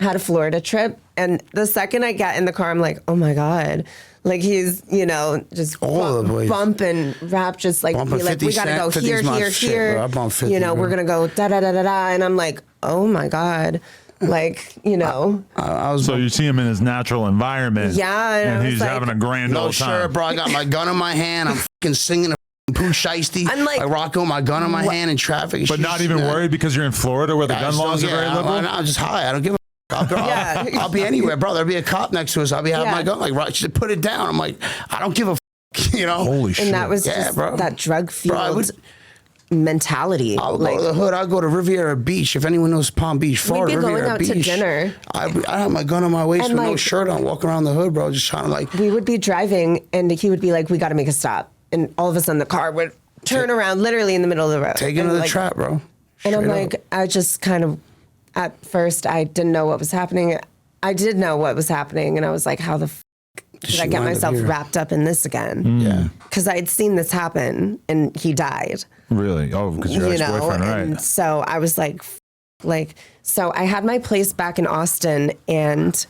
had a Florida trip. And the second I got in the car, I'm like, oh my God. Like he's, just All over the place. bumping rap, just like, Bumping be like, 50 we gotta go Cent, here, 50's my here, shit, here. bro. I bump 50, bro. We're gonna go da da da da da. And I'm like, oh my God. Like, I was So you see him in his natural environment. Yeah, and I And was he's like- having a grand no old time. shirt, bro. I got my gun in my hand. I'm fucking singing a Pooh Shiesty. I'm like- rocking with my gun in my hand in traffic. But not even worried because you're in Florida where the gun laws are very liberal? I'm just high. I don't give a Yeah. I'll be anywhere, bro. There'll be a cop next to us. I'll be having Yeah. my gun. Like, right, just put it down. I'm like, I don't give a Holy shit. And that was Yeah, just bro. that drug Bro, I fueled would- mentality. I'll go to the hood. I'll go to Riviera Beach. If anyone knows Palm Beach, Florida, be going Riviera out to Beach. dinner. I have my gun on my waist And, with no like- shirt on, walking around the hood, bro, just trying to like. we would be driving and he would be like, we got to make a stop. And all of a sudden the car would turn around literally in the middle of the road. Take it And, to the like, trap, bro. And I'm Straight like, up. I just kind of, at first, I didn't know what was happening. I did know what was happening. And I was like, how the did She I get wound up myself here. wrapped up in this again? Yeah. Because I had seen this happen and he died. Really? Oh, because your ex-boyfriend, and right? so I was like, so I had my place back in Austin and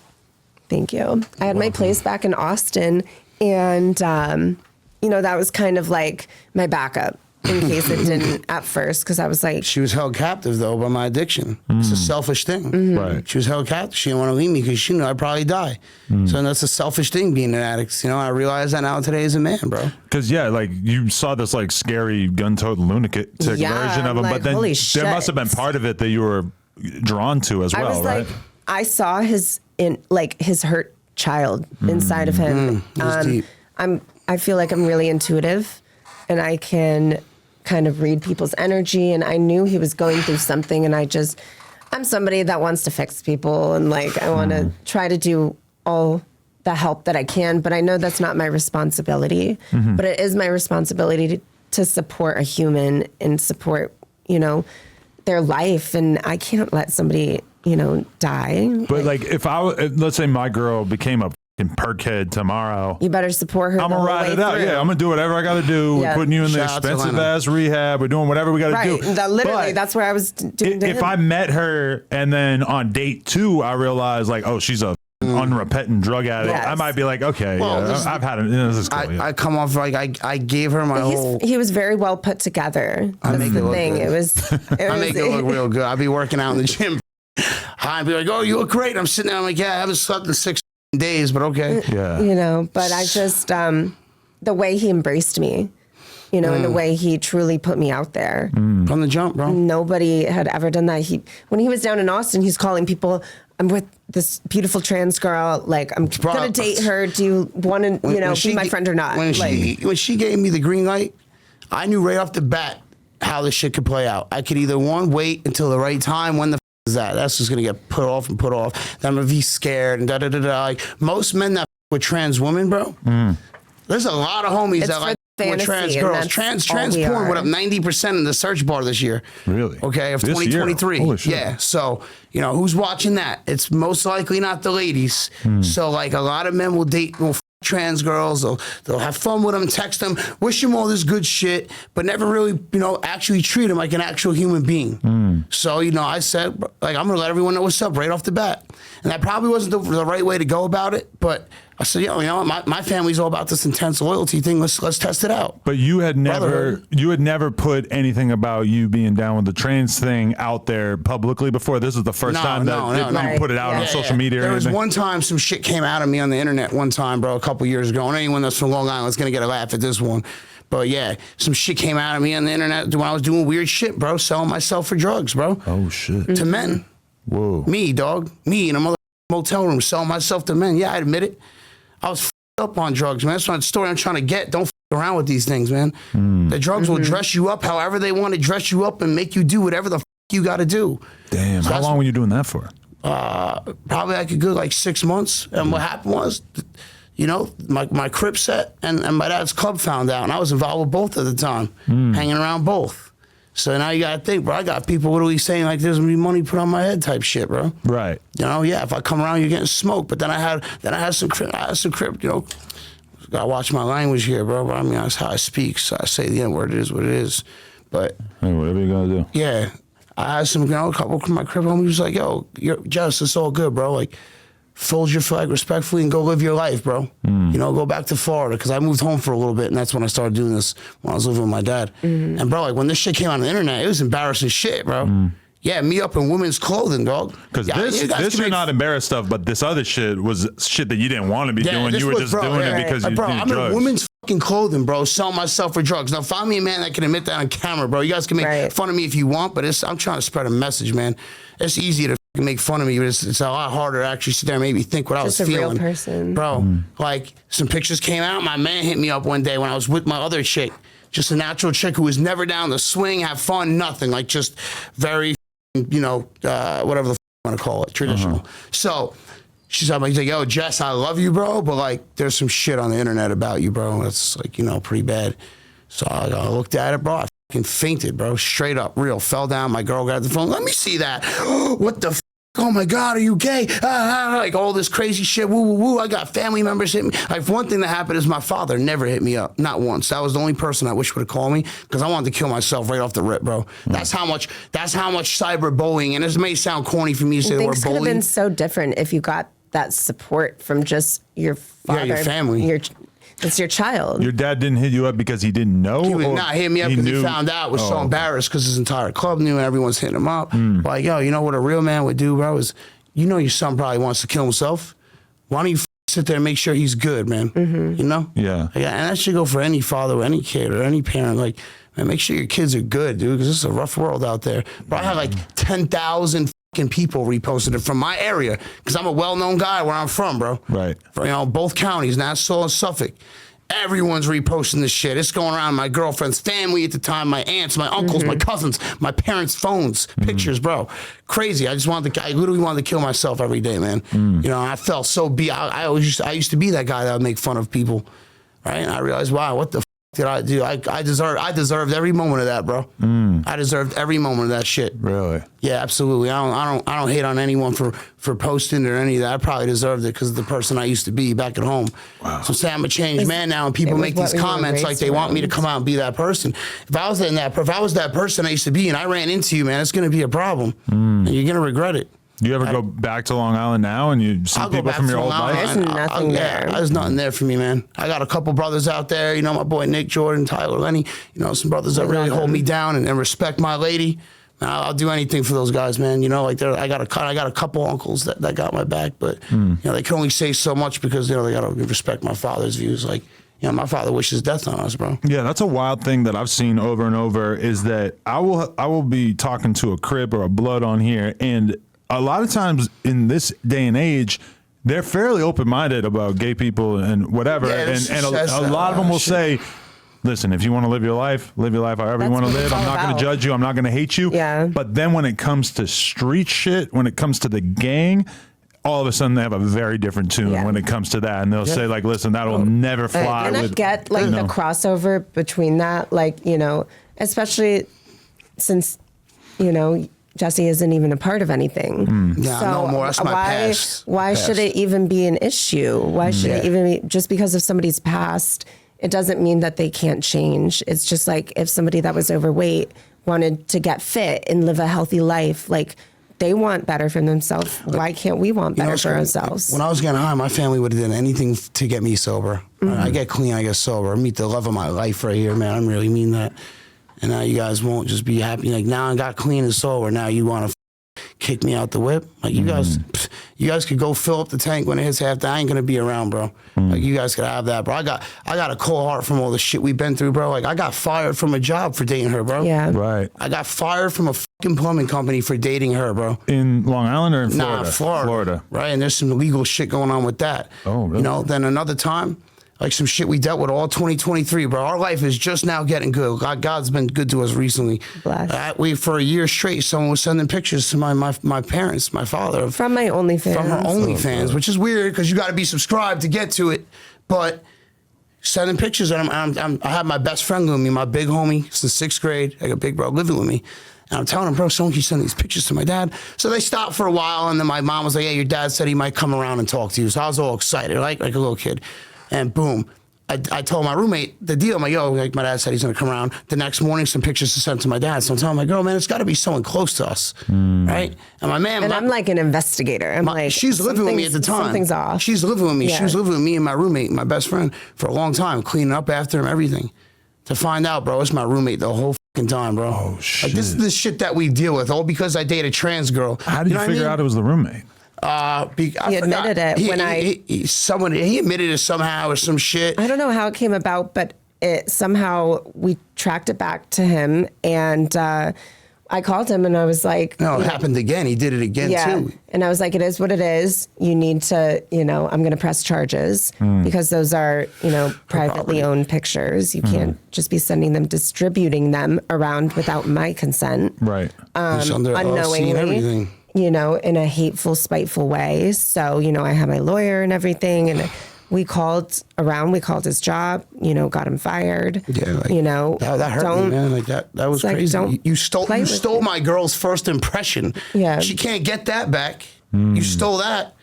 thank you. I had my place back in Austin and, that was kind of like my backup in case it didn't at first. Cause I was like, She was held captive though by my addiction. It's a selfish thing. Mm-hmm. Right. She was held captive. She didn't want to leave me because she knew I'd probably die. So that's a selfish thing being an addict. I realize that now today as a man, bro. Because, like, you saw this, like, scary gun-toting lunatic Yeah, version of him, like, but then holy there must have been shit. part of it that you were drawn to as I well, was right? like, I saw his hurt child inside of him. It was deep. I feel like I'm really intuitive and I can kind of read people's energy. And I knew he was going through something. And I'm somebody that wants to fix people. And like, I want to try to do all the help that I can. But I know that's not my responsibility. But it is my responsibility to support a human and support, their life. And I can't let somebody, die. But, like, if let's say my girl became a fucking perkhead tomorrow, You better support her. I'm the going to whole ride way it out. through. Yeah, I'm going to do whatever I got to do. Yeah. We're putting you in the Shout out to expensive Lena. ass rehab. We're doing whatever we got to Right. do. Literally, But that's where I was doing to if him. I met her and then on date 2, I realized, like, oh, she's a unrepentant drug addict, Yes. I might be like, okay, Well, yeah, this- I've had it. This is cool. I come off like I gave her my whole. He was very well put together. That's make it the look thing. good. It was. I make it look real good. I'll be working out in the gym. I'd be like, oh, you look great. I'm sitting there. I'm like, yeah, I haven't slept in 6 days, but okay. yeah. But I just the way he embraced me you know, in the way he truly put me out there. From the jump, bro. Nobody had ever done that. When he was down in Austin, he's calling people, I'm with this beautiful trans girl. Like, I'm going to date her. Do you want to, be my friend or not? When she gave me the green light, I knew right off the bat how this shit could play out. I could either, wait until the right time. When the is that? That's just going to get put off. Then I'm going to be scared and da-da-da-da. Like, most men that with trans women, bro, there's a lot of homies that like with trans girls. Trans porn went up 90% in the search bar this year. Really? Okay, of 2023. Yeah. So, who's watching that? It's most likely not the ladies. So, like, a lot of men will date trans girls. They'll have fun with them, text them, wish them all this good shit, but never really, actually treat them like an actual human being. So, I said, like, I'm going to let everyone know what's up right off the bat. And that probably wasn't the right way to go about it, but I said, my family's all about this intense loyalty thing. Let's test it out. But you had never put anything about you being down with the trans thing out there publicly before. This is the first time that you put it out on social media. There was one time some shit came out of me on the internet one time, bro, a couple years ago. And anyone that's from Long Island is gonna get a laugh at this one. But yeah, some shit came out of me on the internet when I was doing weird shit, bro, selling myself for drugs, bro. Oh shit. To men. Whoa. Me, dog. Me in a motel room selling myself to men. Yeah, I admit it. I was up on drugs, man. That's not the story I'm trying to get. Don't around with these things, man. The drugs will dress you up however they want to dress you up and make you do whatever the you got to do. Damn. So how long were you doing that for? Probably like a good 6 months. And what happened was, my crip set and my dad's club found out, and I was involved with both at the time, hanging around both. So now you got to think, bro, I got people literally saying like there's going to be money put on my head type shit, bro. Right. If I come around, you're getting smoked. But then I had some crip, got to watch my language here, bro. But I mean, that's how I speak. So I say the N-word, it is what it is. But hey, whatever you got to do. Yeah. I had some, a couple of my crip homies was like, yo, Jess, it's all good, bro. Like, fold your flag respectfully and go live your life, bro. Go back to Florida, because I moved home for a little bit, and that's when I started doing this when I was living with my dad. And bro, like when this shit came on the internet, it was embarrassing shit, bro. Yeah, me up in women's clothing, dog. Because this you're not embarrassed of, but this other shit was shit that you didn't want to be doing. You were just doing it because you did drugs. I'm in women's fucking clothing, bro, selling myself for drugs. Now, find me a man that can admit that on camera, bro. You guys can make fun of me if you want, but I'm trying to spread a message, man. It's easy to make fun of me, but it's a lot harder to actually sit there and maybe think what I was feeling. Just a real person. Bro, like some pictures came out. My man hit me up one day when I was with my other chick. Just a natural chick who was never down to swing, have fun, nothing. Like just very, whatever the you want to call it, traditional. So she's like, yo, Jess, I love you, bro, but like there's some shit on the internet about you, bro. That's like, pretty bad. So I looked at it, bro. I fucking fainted, bro. Straight up, real. Fell down. My girl got the phone. Let me see that. What the oh my God, are you gay? Like all this crazy shit. Woo, woo, woo. I got family members hit me. Like one thing that happened is my father never hit me up. Not once. That was the only person I wish would have called me, because I wanted to kill myself right off the rip, bro. That's how much cyberbullying, and this may sound corny for me to say the word Things could have bullying. been so different if you got that support from just your father. Yeah, your family. It's your child. Your dad didn't hit you up because he didn't know? He would not hit me up because he found out. Was so embarrassed because his entire club knew and everyone's hitting him up. Like, yo, you know what a real man would do, bro? Is your son probably wants to kill himself. Why don't you sit there and make sure he's good, man? Yeah. And that should go for any father or any kid or any parent. Like, man, make sure your kids are good, dude, because this is a rough world out there. But I had like 10,000 people reposted it from my area, because I'm a well-known guy where I'm from, bro. Right. Both counties, Nassau and Suffolk. Everyone's reposting this shit. It's going around my girlfriend's family at the time, my aunts, my uncles, my cousins, my parents' phones, pictures, bro. Crazy. I literally wanted to kill myself every day, man. I felt so I used to be that guy that would make fun of people, right? And I realized, wow, what the did I do? I deserved every moment of that, bro. I deserved every moment of that shit. Really? Yeah, absolutely. I don't hate on anyone for posting or any of that. I probably deserved it because of the person I used to be back at home. Wow. So say I'm a changed man now, and people make these comments like they want me to come out and be that person. If I was that person I used to be, and I ran into you, man, it's going to be a problem, and you're going to regret it. Do you ever go back to Long Island now and you see people from your old life? There's nothing there. There's nothing there for me, man. I got a couple brothers out there, my boy Nick, Jordan, Tyler, Lenny, some brothers that really hold me down and respect my lady. I'll do anything for those guys, man. I got a couple uncles that got my back, but they can only say so much because they got to respect my father's views. Like, You know, my father wishes death on us, bro. Yeah, that's a wild thing that I've seen over and over is that I will be talking to a crip or a blood on here, and a lot of times in this day and age, they're fairly open-minded about gay people and whatever, and a lot of them will say, listen, if you want to live your life however you want to live. I'm not going to judge you. I'm not going to hate you. Yeah. But then when it comes to street shit, when it comes to the gang, all of a sudden they have a very different tune when it comes to that. And they'll say, like, listen, that'll never fly. And I get, like, the crossover between that, like, you know, especially since, you know, Jesse isn't even a part of anything. Yeah, so no more. That's my past. Why should it even be an issue? Why should it even be, just because of somebody's past, it doesn't mean that they can't change. It's just like if somebody that was overweight wanted to get fit and live a healthy life, like they want better for themselves. Why can't we want better for ourselves? When I was getting high, my family would have done anything to get me sober. I get clean, I get sober. I meet the love of my life right here, man. I really mean that. And now you guys won't just be happy. Like, now I got clean and sober. Now you want to kick me out the whip? Like, you guys could go fill up the tank when it hits half. I ain't going to be around, bro. Like, you guys could have that, bro. I got a cold heart from all the shit we've been through, bro. Like, I got fired from a job for dating her, bro. Yeah. Right. I got fired from a fucking plumbing company for dating her, bro. In Long Island or in Florida? Nah, Florida. Right, and there's some illegal shit going on with that. Oh, really? You know, then another time, like some shit we dealt with all 2023, bro. Our life is just now getting good. God's been good to us recently. Bless. For a year straight, someone was sending pictures to my parents, my father. From my OnlyFans. From her OnlyFans, which is weird because you got to be subscribed to get to it. But sending pictures, and I have my best friend with me, my big homie since 6th grade. I got big bro living with me. And I'm telling him, bro, someone keeps sending these pictures to my dad. So they stopped for a while, and then my mom was like, hey, your dad said he might come around and talk to you. So I was all excited, like a little kid. And boom, I told my roommate the deal. I'm like, yo, like my dad said he's gonna come around. The next morning, some pictures to send to my dad. So I'm telling my girl, man, it's got to be someone close to us, right? And my man, I'm like an investigator. I'm like, she's living with me at the time. Something's off. She's living with me. Yeah. She was living with me and my roommate, my best friend, for a long time, cleaning up after him, everything. To find out, bro, it's my roommate the whole fucking time, bro. Oh shit! Like, this is the shit that we deal with, all because I date a trans girl. How did you figure out it was the roommate? He admitted it he admitted it somehow or some shit. I don't know how it came about, but it somehow we tracked it back to him, and I called him and I was like, no, it happened again. He did it again too. And I was like, it is what it is. You need to, I'm going to press charges because those are, privately owned pictures. You can't just be sending them, distributing them around without my consent. Right. Unknowingly. Everything. In a hateful, spiteful way. So, I had my lawyer and everything, and we called around. We called his job. Got him fired. Yeah, like, that hurt me, man. Like that was crazy. Like, you stole my girl's first impression. Yeah, she can't get that back. You stole that.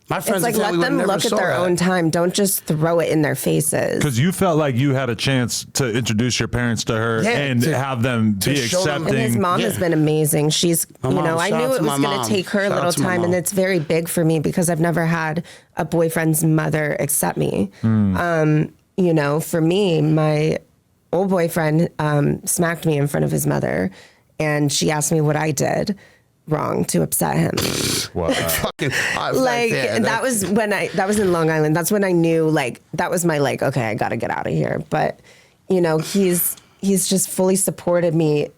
My friends, it's like, let them look at their own time. Don't just throw it in their faces. Because you felt like you had a chance to introduce your parents to her and have them be accepting. And his mom has been amazing. She's, I knew it was going to take her a little time, and it's very big for me because I've never had a boyfriend's mother accept me. For me, my old boyfriend smacked me in front of his mother, and she asked me what I did wrong to upset him. Wow. That was in Long Island. That's when I knew, that was my okay, I got to get out of here. But he's just fully supported me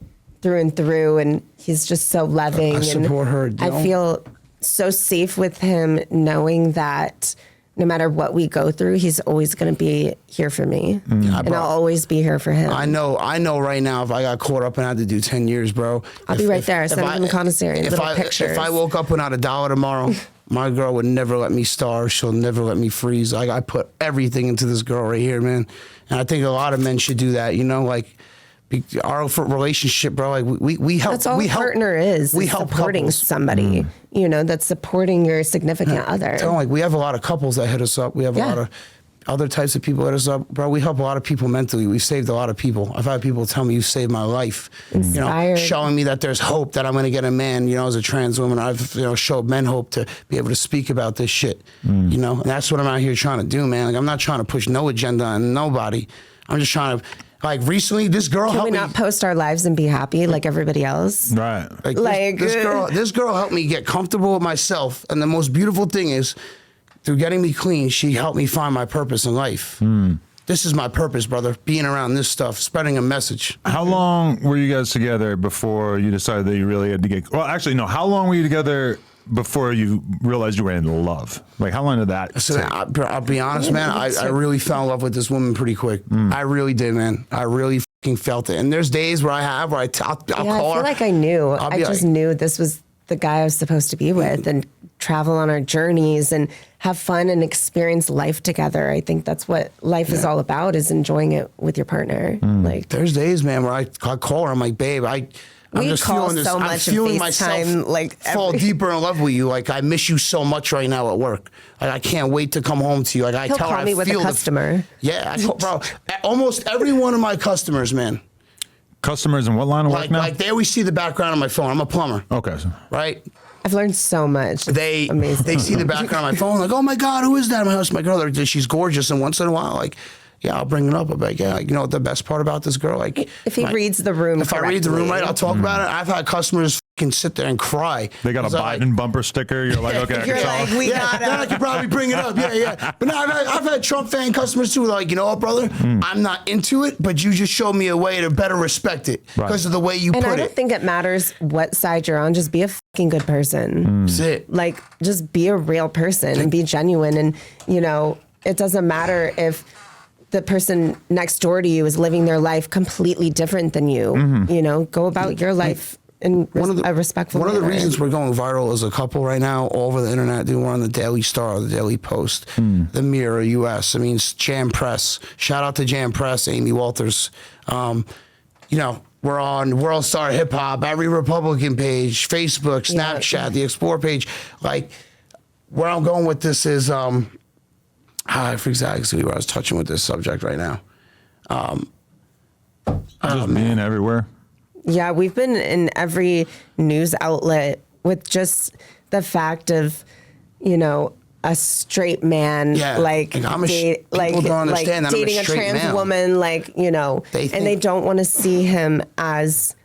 through and through, and he's just so loving. I support her. I feel so safe with him, knowing that no matter what we go through, he's always going to be here for me. And I'll always be here for him. I know right now if I got caught up and had to do 10 years, bro. I'll be right there. Send him the commissary, little pictures. If I woke up without $1 tomorrow, my girl would never let me starve. She'll never let me freeze. I put everything into this girl right here, man. And I think a lot of men should do that, our relationship, bro. Like we help. That's all a partner is. We help supporting couples. Somebody. That's supporting your significant other. We have a lot of couples that hit us up. We have a lot of other types of people hit us up, bro. We help a lot of people mentally. We've saved a lot of people. I've had people tell me you saved my life. Inspired. Showing me that there's hope that I'm going to get a man. As a trans woman, I've showed men hope to be able to speak about this shit. And that's what I'm out here trying to do, man. Like, I'm not trying to push no agenda on nobody. I'm just trying to. Like, recently, this girl helped me. Can we not post our lives and be happy like everybody else? Right. This girl helped me get comfortable with myself. And the most beautiful thing is, through getting me clean, she helped me find my purpose in life. this is my purpose, brother. Being around this stuff, spreading a message. How long were you guys together before you decided that you really had to get? Well, actually, no. How long were you together before you realized you were in love? Like, how long did that take? I'll be honest, man. I really fell in love with this woman pretty quick. I really did, man. I really fucking felt it. And there's days where I'll call her. I feel like I knew. I just knew this was the guy I was supposed to be with, and travel on our journeys and have fun and experience life together. I think that's what life is all about, is enjoying it with your partner. Like, there's days, man, where I call her. I'm like, babe, I'm just feeling this. I'm feeling myself like fall deeper in love with you. Like, I miss you so much right now at work. Like, I can't wait to come home to you. Like, I he'll tell call her, me with a customer. Bro, almost every one of my customers, man. Customers in what line of work now? Like, they always see the background on my phone. I'm a plumber. Okay. Right? I've learned so much. They see the background on my phone, like, oh my God, who is that? My house, my girl, she's gorgeous. And once in a while, like, yeah, I'll bring it up. I'll be like, yeah, you know what the best part about this girl? Like, if he reads the room, if I read the room right, I'll talk about it. I've had customers can sit there and cry. They got a Biden bumper sticker. You're like, okay, you're like, we got it. Then I could probably bring it up. Yeah. But no, I've had Trump fan customers too. Like, you know what, brother? I'm not into it, but you just showed me a way to better respect it because of the way you put it. And I don't think it matters what side you're on. Just be a fucking good person. That's it. Like, just be a real person and be genuine. And, you know, it doesn't matter if the person next door to you is living their life completely different than you. You know, go about your life in a respectful manner. One of the reasons we're going viral as a couple right now all over the internet, dude, we're on the Daily Star, the Daily Post, the Mirror US. I mean, Jam Press. Shout out to Jam Press, Amy Walters. You know, we're on World Star Hip Hop, every Republican page, Facebook, Snapchat, the Explore page. Like, where I'm going with this is, I forget exactly where I was touching with this subject right now. Just being everywhere. Yeah, we've been in every news outlet with just the fact of, you know, a straight man, dating a trans woman, like, you know, and they don't want to see him as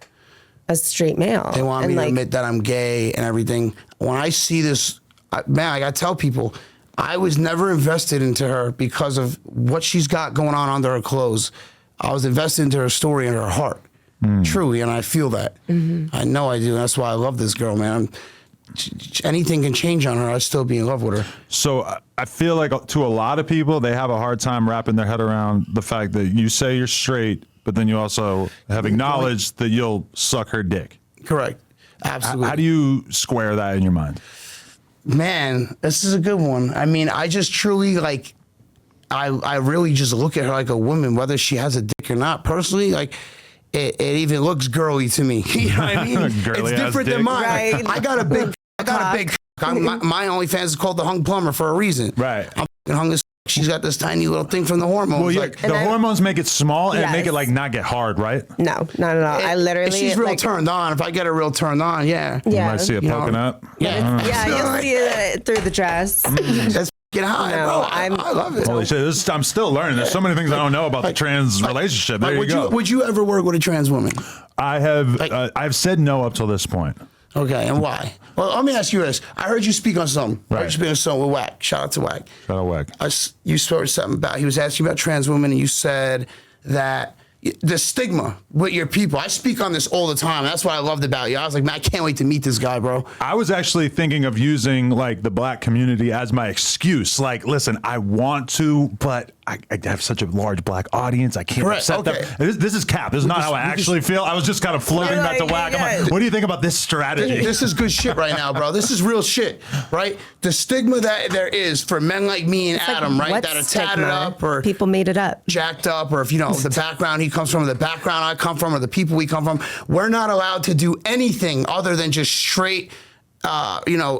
a straight male. They want me to admit that I'm gay and everything. When I see this, man, I got to tell people, I was never invested into her because of what she's got going on under her clothes. I was invested into her story and her heart. Truly, and I feel that. I know I do. That's why I love this girl, man. Anything can change on her. I'd still be in love with her. So I feel like to a lot of people, they have a hard time wrapping their head around the fact that you say you're straight, but then you also have acknowledged that you'll suck her dick. Correct. Absolutely. How do you square that in your mind? Man, this is a good one. I mean, I just truly, like, I really just look at her like a woman, whether she has a dick or not. Personally, like, it even looks girly to me. You know what I mean? It's different than mine. Right. I got a big. My OnlyFans is called the Hung Plumber for a reason. Right. I'm hung as. She's got this tiny little thing from the hormones. Well, yeah, like, the hormones make it small and make it like not get hard, right? No, not at all. I literally. She's real turned on. If I get her real turned on, yeah. You might see it poking up. Yeah. You'll see it through the dress. That's get high, bro. I love it. Holy shit, I'm still learning. There's so many things I don't know about the trans relationship. There you go. Would you ever work with a trans woman? I have. I've said no up till this point. Okay, and why? Well, let me ask you this. I heard you speak on something. Right. I heard you speak on something with Wack. Shout out to Wack. Shout out Wack. You spoke something about, he was asking about trans women, and you said that the stigma with your people. I speak on this all the time. That's what I loved about you. I was like, man, I can't wait to meet this guy, bro. I was actually thinking of using like the black community as my excuse. Like, listen, I want to, but I have such a large black audience. I can't upset them. This is cap. This is not how I actually feel. I was just kind of floating that to Wack. I'm like, what do you think about this strategy? This is good shit right now, bro. This is real shit, right? The stigma that there is for men like me and Adam, right? That are tatted up or people made it up, jacked up, or if you know the background he comes from, the background I come from, or the people we come from, we're not allowed to do anything other than just straight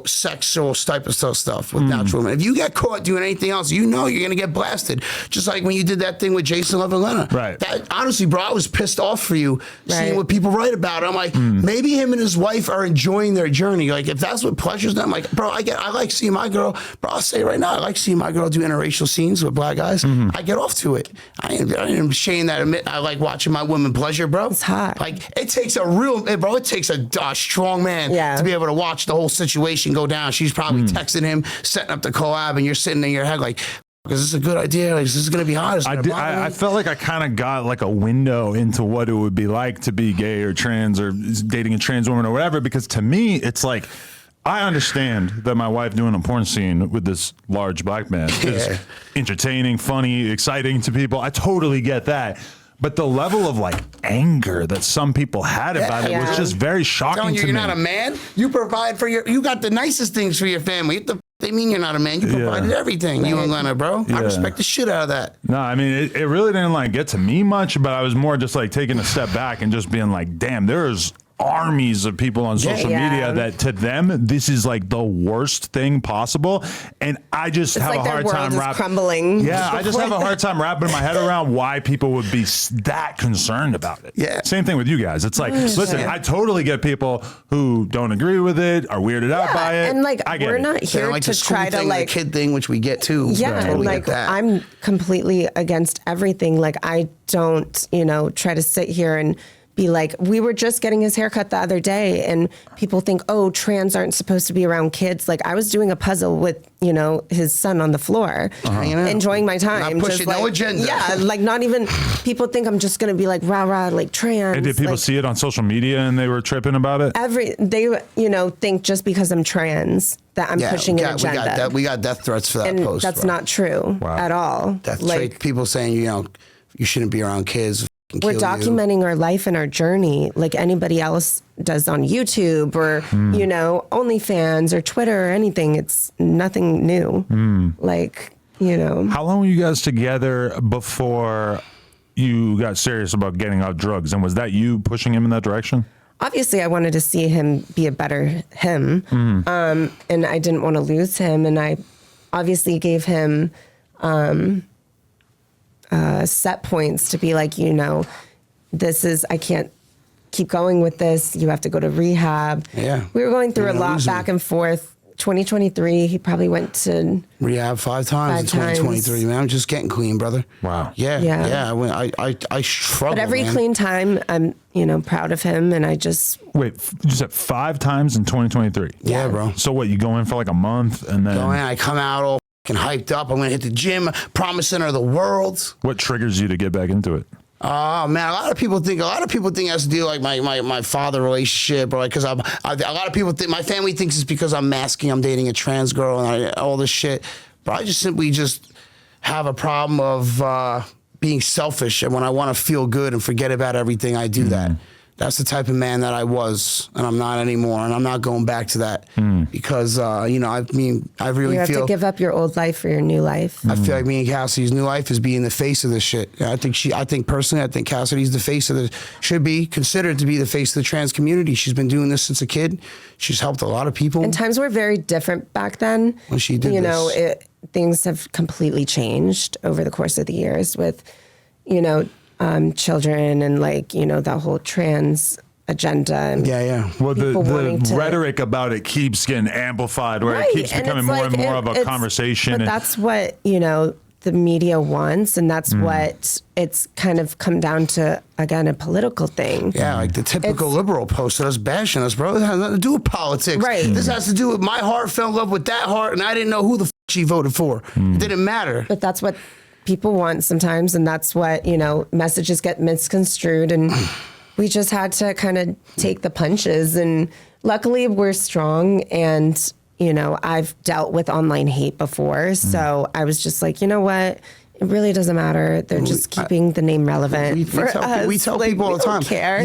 sexual type of stuff with natural women. If you get caught doing anything else, you know you're going to get blasted. Just like when you did that thing with Jason and Lena. Right. That, honestly, bro, I was pissed off for you seeing what people write about it. I'm like, maybe him and his wife are enjoying their journey. Like, if that's what pleasures them, like, bro, I like seeing my girl, bro, I'll say it right now, I like seeing my girl do interracial scenes with black guys. I get off to it. I ain't ashamed to admit I like watching my women pleasure, bro. It's hot. Like, it takes a strong man to be able to watch the whole situation go down. She's probably texting him, setting up the collab, and you're sitting in your head like, is this a good idea? Like, is this going to be hot? I felt like I kind of got like a window into what it would be like to be gay or trans or dating a trans woman or whatever, because to me, it's like, I understand that my wife doing a porn scene with this large black man is entertaining, funny, exciting to people. I totally get that. But the level of like anger that some people had about it was just very shocking to me. You're not a man. You provide for you got the nicest things for your family. They mean you're not a man. You provided everything. You and Lena, bro. I respect the shit out of that. No, I mean, it really didn't like get to me much, but I was more just like taking a step back and just being like, damn, there's armies of people on social media that to them this is like the worst thing possible, and I just have a hard time crumbling. Yeah, I just have a hard time wrapping my head around why people would be that concerned about it. Yeah, same thing with you guys. It's like, listen, I totally get people who don't agree with it, are weirded out by it, and like we're not here like to try to like the kid thing, which we get too. Yeah, and like I'm completely against everything. Like I don't, try to sit here and be like, we were just getting his haircut the other day and people think, oh, trans aren't supposed to be around kids. Like I was doing a puzzle with, his son on the floor, enjoying my time. Not pushing no agenda. Yeah, like not even, people think I'm just going to be like, rah, rah, like trans. And did people see it on social media and they were tripping about it? They think just because I'm trans that I'm pushing an agenda. We got death threats for that post. That's not true at all. Death threats, people saying, you shouldn't be around kids. We're documenting our life and our journey like anybody else does on YouTube or, OnlyFans or Twitter or anything. It's nothing new. How long were you guys together before you got serious about getting off drugs? And was that you pushing him in that direction? Obviously, I wanted to see him be a better him. And I didn't want to lose him. And I obviously gave him set points to be like, I can't keep going with this. You have to go to rehab. Yeah. We were going through a lot back and forth. 2023, he probably went to rehab 5 times in 2023. Man, I'm just getting clean, brother. Wow. Yeah. I struggle. But every clean time, I'm proud of him, and I just wait. You said 5 times in 2023. Yeah, bro. So what? You go in for like a month, and then I come out all hyped up. I'm gonna hit the gym, promising her the world. What triggers you to get back into it? Oh man, a lot of people think it has to do like my father relationship, or like because a lot of people think my family thinks it's because I'm masking, I'm dating a trans girl and all this shit. But I just simply have a problem of being selfish, and when I want to feel good and forget about everything, I do that. That's the type of man that I was, and I'm not anymore, and I'm not going back to that because, I really you have to give up your old life for your new life. I feel like me and Cassidy's new life is being the face of this shit. I think Cassidy's the face of should be considered to be the face of the trans community. She's been doing this since a kid. She's helped a lot of people. And times were very different back then. When she did this. Things have completely changed over the course of the years with, children and that whole trans agenda. And Well, the rhetoric about it keeps getting amplified, where it keeps becoming more and more of a conversation. But that's what, the media wants, and that's what it's kind of come down to, again, a political thing. Yeah, like the typical liberal posted us bashing us, bro. It has nothing to do with politics. Right. This has to do with my heart fell in love with that heart, and I didn't know who the she voted for. It didn't matter. But that's what people want sometimes, and that's what, messages get misconstrued, and we just had to kind of take the punches, and luckily we're strong, and I've dealt with online hate before, so I was just like, you know what, it really doesn't matter. They're just keeping the name relevant. We tell people all the time,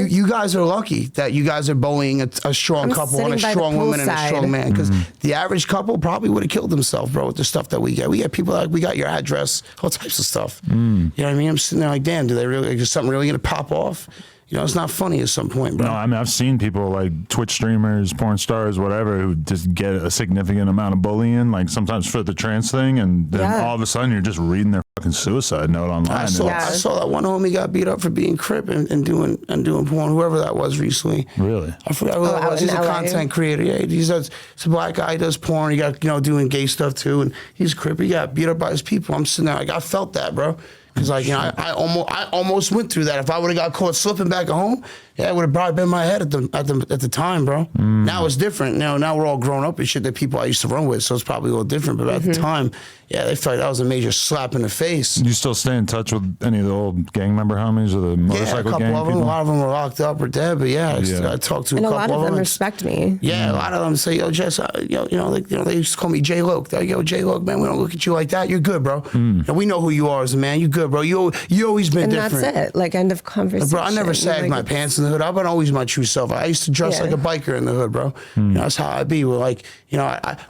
you guys are lucky that you guys are bullying a strong couple and a strong woman and a strong man, because the average couple probably would have killed themselves, bro, with the stuff that we get. We get people like, we got your address, all types of stuff. You know what I mean? I'm sitting there like, damn, is something really going to pop off? It's not funny at some point, bro. No, I mean, I've seen people like Twitch streamers, porn stars, whatever, who just get a significant amount of bullying, like sometimes for the trans thing, and then all of a sudden you're just reading their fucking suicide note online. I saw that one homie got beat up for being crip and doing porn, whoever that was recently. Really? I forgot who that was. He's a content creator. Yeah, he's a black guy, he does porn. He got, doing gay stuff too, and he's crip. He got beat up by his people. I'm sitting there like, I felt that, bro. Because like, you know, I almost went through that. If I would have got caught slipping back at home, yeah, it would have probably been my head at the time, bro. Now it's different. Now we're all grown up and shit that people I used to run with, so it's probably a little different. But at the time, yeah, they felt like that was a major slap in the face. You still stay in touch with any of the old gang member homies or the motorcycle gang a couple of them. people? A lot of them are locked up or dead, but yeah, I talked to a couple of them. And a lot of them respect me. Yeah, a lot of them say, yo, Jess, they used to call me J-Loke. They're like, yo, J-Loke, man, we don't look at you like that. You're good, bro. And we know who you are as a man. You good, bro. You always been different. And that's it. Like, end of conversation. Bro, I never sagged my pants in the hood. I've been always my true self. I used to dress like a biker in the hood, bro. You know, that's how I'd be. With like, you know,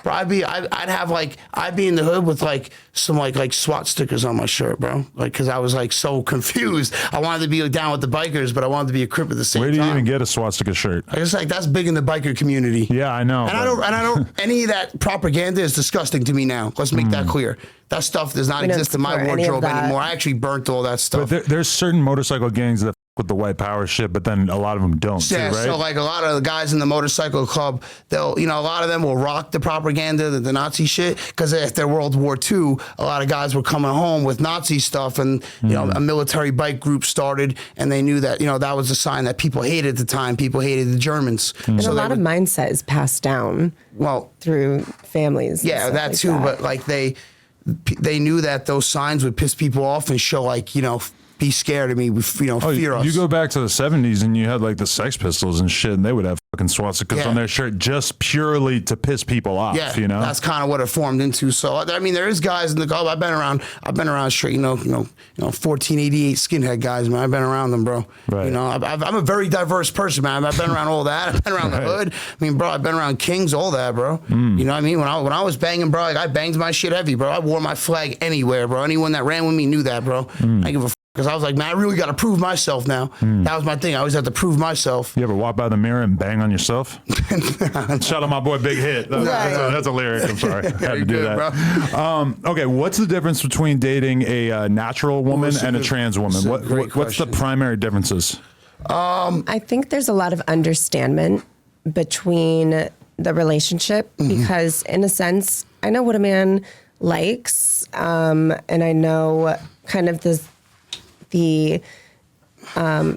I'd be in the hood with like some like SWAT stickers on my shirt, bro. Like, cause I was like so confused. I wanted to be down with the bikers, but I wanted to be a crip at the same time. Where do you even get a swastika shirt? I just like, that's big in the biker community. Yeah, I know. And I don't any of that propaganda is disgusting to me now. Let's make that clear. That stuff does not exist in my wardrobe anymore. I actually burnt all that stuff. But there's certain motorcycle gangs that with the white power shit, but then a lot of them don't. Yeah, too, right? so like a lot of the guys in the motorcycle club, they'll, you know, a lot of them will rock the propaganda, the Nazi shit, because after World War II, a lot of guys were coming home with Nazi stuff, and you know, a military bike group started, and they knew that, you know, that was a sign that people hated at the time. People hated the Germans. And so a lot of mindset is passed down. Through families. Yeah, that like too. That. But like they knew that those signs would piss people off and show like, you know, be scared of me, you know, fear us. You go back to the 70s and you had like the Sex Pistols and shit, and they would have fucking swastikas on their shirt just purely to piss people off. Yeah, you know, that's kind of what it formed into. So I mean, there is guys in the club. I've been around straight, you know, 1488 skinhead guys, man. I've been around them, bro. Right. You know, I'm a very diverse person, man. I've been around all that. I've been around the hood. I mean, bro, I've been around kings, all that, bro. You know what I mean? When I was banging, bro, like I banged my shit heavy, bro. I wore my flag anywhere, bro. Anyone that ran with me knew that, bro. I give a because I was like, man, I really got to prove myself now. That was my thing. I always had to prove myself. You ever walk by the mirror and bang on yourself? Shout out my boy Big Hit. That's a lyric. I'm sorry. I had to do that. Okay, what's the difference between dating a natural woman and a trans woman? What's the primary differences? I think there's a lot of understanding between the relationship because, in a sense, I know what a man likes, and I know kind of the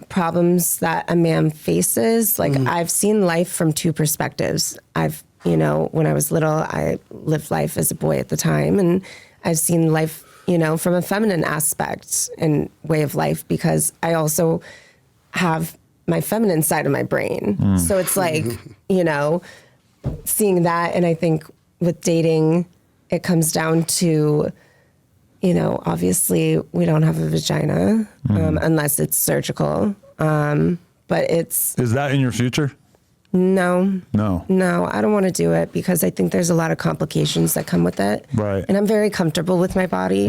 problems that a man faces. Like I've seen life from two perspectives. You know, when I was little, I lived life as a boy at the time, and I've seen life, you know, from a feminine aspect and way of life because I also have my feminine side of my brain. So it's like, you know, seeing that, and I think with dating, it comes down to, you know, obviously we don't have a vagina unless it's surgical. But is that in your future? No, I don't want to do it because I think there's a lot of complications that come with it. Right. And I'm very comfortable with my body.